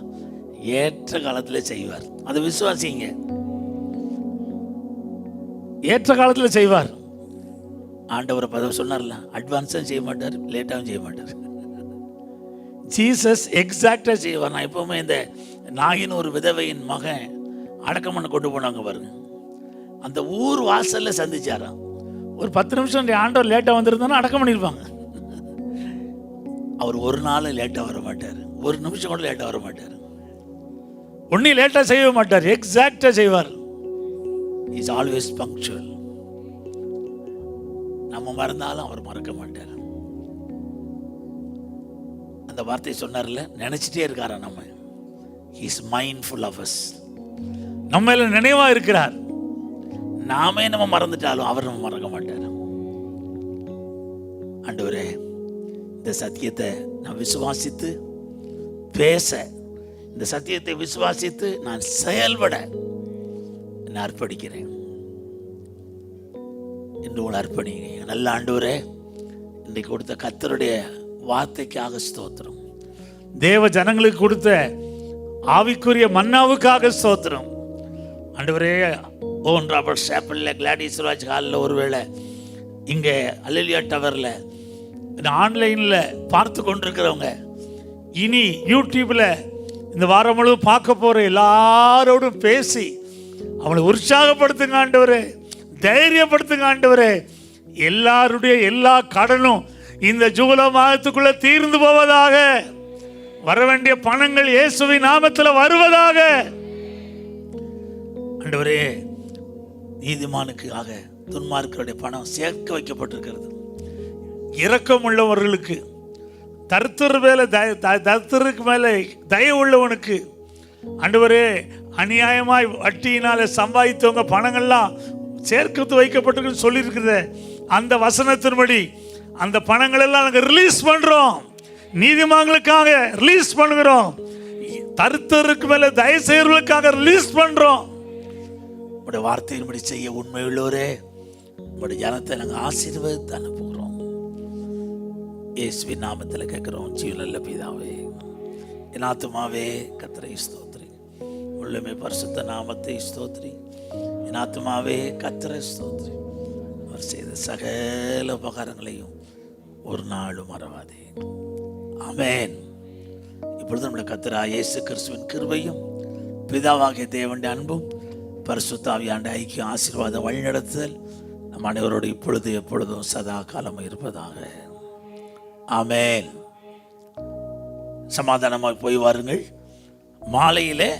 ஏற்ற காலத்தில் செய்வார். அதை விசுவாசிங்க. ஏற்ற காலத்தில் செய்வார். ஆண்டவரை பதவி சொன்னார்ல, அட்வான்ஸும் செய்ய மாட்டார், லேட்டாகவும் செய்ய மாட்டார். ஜீசஸ் எக்ஸாக்டாக செய்வார். நான் எப்போவுமே இந்த நாயின் ஒரு விதவையின் மகன் அடக்கம் பண்ண கொண்டு போனாங்க பாருங்க, அந்த ஊர் வாசலில் சந்திச்சாராம். ஒரு 10 நிமிஷம் ஆண்டவர் லேட்டாக வந்திருந்தாலும் அடக்கம் பண்ணியிருப்பாங்க. அவர் ஒரு நாள் லேட்டாக வர மாட்டார், 1 நிமிஷம் கூட லேட்டாக வர மாட்டார். ஒன்றும் லேட்டாக செய்ய மாட்டார், எக்ஸாக்டாக செய்வார். Is always punctual. நம்ம மறந்தாலும் அவர் மறக்க மாட்டார். அந்த வார்த்தை சொன்னார்ல, நினைச்சிட்டே இருக்காரா நம்ம. He is mindful of us. நம்ம நினைவா இருக்கிறார். நாமே நம்ம மறந்துட்டாலும் அவர் நம்ம மறக்க மாட்டார். ஆண்டவரே, இந்த சத்தியத்தை நான் விசுவாசித்து பேச, இந்த சத்தியத்தை விசுவாசித்து நான் செயல்பட நான் அர்ப்பணிக்கிறேன் என்று உங்களை அர்ப்பணிங்க. நல்ல ஆண்டவரே, இன்றைக்கு கொடுத்த கர்த்தருடைய வார்த்தைக்காக ஸ்தோத்திரம். தேவ ஜனங்களுக்கு கொடுத்த ஆவிக்குரிய மன்னாவுக்காக ஸ்தோத்திரம். ஆண்டவரே, ஓன் ராபர்ட் ஷாப்பிளில், கிளாடிஸ் ராஜ் ஹாலில், ஒருவேளை இங்கே அல்லேலியா டவரில், ஆன்லைனில் பார்த்து கொண்டிருக்கிறவங்க, இனி யூடியூப்பில் இந்த வாரம் முழுவதும் பார்க்க போகிற எல்லாரோடும் பேசி அவளை உற்சாகப்படுத்துங்க ஆண்டவரே. தைரியப்படுத்துங்க ஆண்டவரே. எல்லாருடைய எல்லா கடனும் இந்த ஜூலை மாதத்துக்குள்ள தீர்ந்து போவதாக. வர வேண்டிய பணங்கள் இயேசுவின் நாமத்தில் வருவதாக. ஆண்டவரே, நீதிமானுக்காக துன்மார்க்கருடைய பணம் சேர்க்க வைக்கப்பட்டிருக்கிறது. இரக்கம் உள்ளவர்களுக்கு, தரித்திரருக்கு மேல தயவு உள்ளவனுக்கு, ஆண்டவரே, அநியாயமாய் வட்டியினால சம்பாதித்தவங்க பணங்கள்லாம் சேர்க்கத்து வைக்கப்பட்டிருக்குன்னு சொல்லியிருக்கிறத அந்த வசனத்தின்படி அந்த பணங்கள் எல்லாம் நாங்கள் ரிலீஸ் பண்றோம். நீதிமான்களுக்காக ரிலீஸ் பண்ணுகிறோம். தரித்திரருக்கு மேல தயவு செய்வர்களுக்காக ரிலீஸ் பண்றோம். உங்களுடைய வார்த்தையின்படி செய்ய உண்மை உள்ளவரே, உங்களுடைய ஜனத்தை நாங்கள் ஆசீர்வதித்து அனுப்புகிறோம். இயேசுவின் நாமத்தில் கேட்கிறோம் ஜீவனுள்ள பிதாவே. என் ஆத்துமாவே கர்த்தரை ஸ்தோத்திரி, உள்ளமே பரிசுத்த நாமத்தை ஸ்தோத்திரி. என் ஆத்துமாவே கர்த்தரை ஸ்தோத்திரி. அவர் செய்த சகல உபகாரங்களையும் ஒரு நாளும் மறவாதே. ஆமென். இப்பொழுது நம்முடைய கர்த்தராகிய இயேசு கிறிஸ்துவின் கிருபையும் பிதாவாகிய தேவனுடைய அன்பும் பரிசுத்த ஆவியானவருடைய ஐக்கிய ஆசீர்வாதம் வழிநடத்துதல் நம் அனைவரோடு இப்பொழுது எப்பொழுதும் சதா காலமும் இருப்பதாக. ஆமென். சமாதானமாய் போய் வாருங்கள். மாலையிலே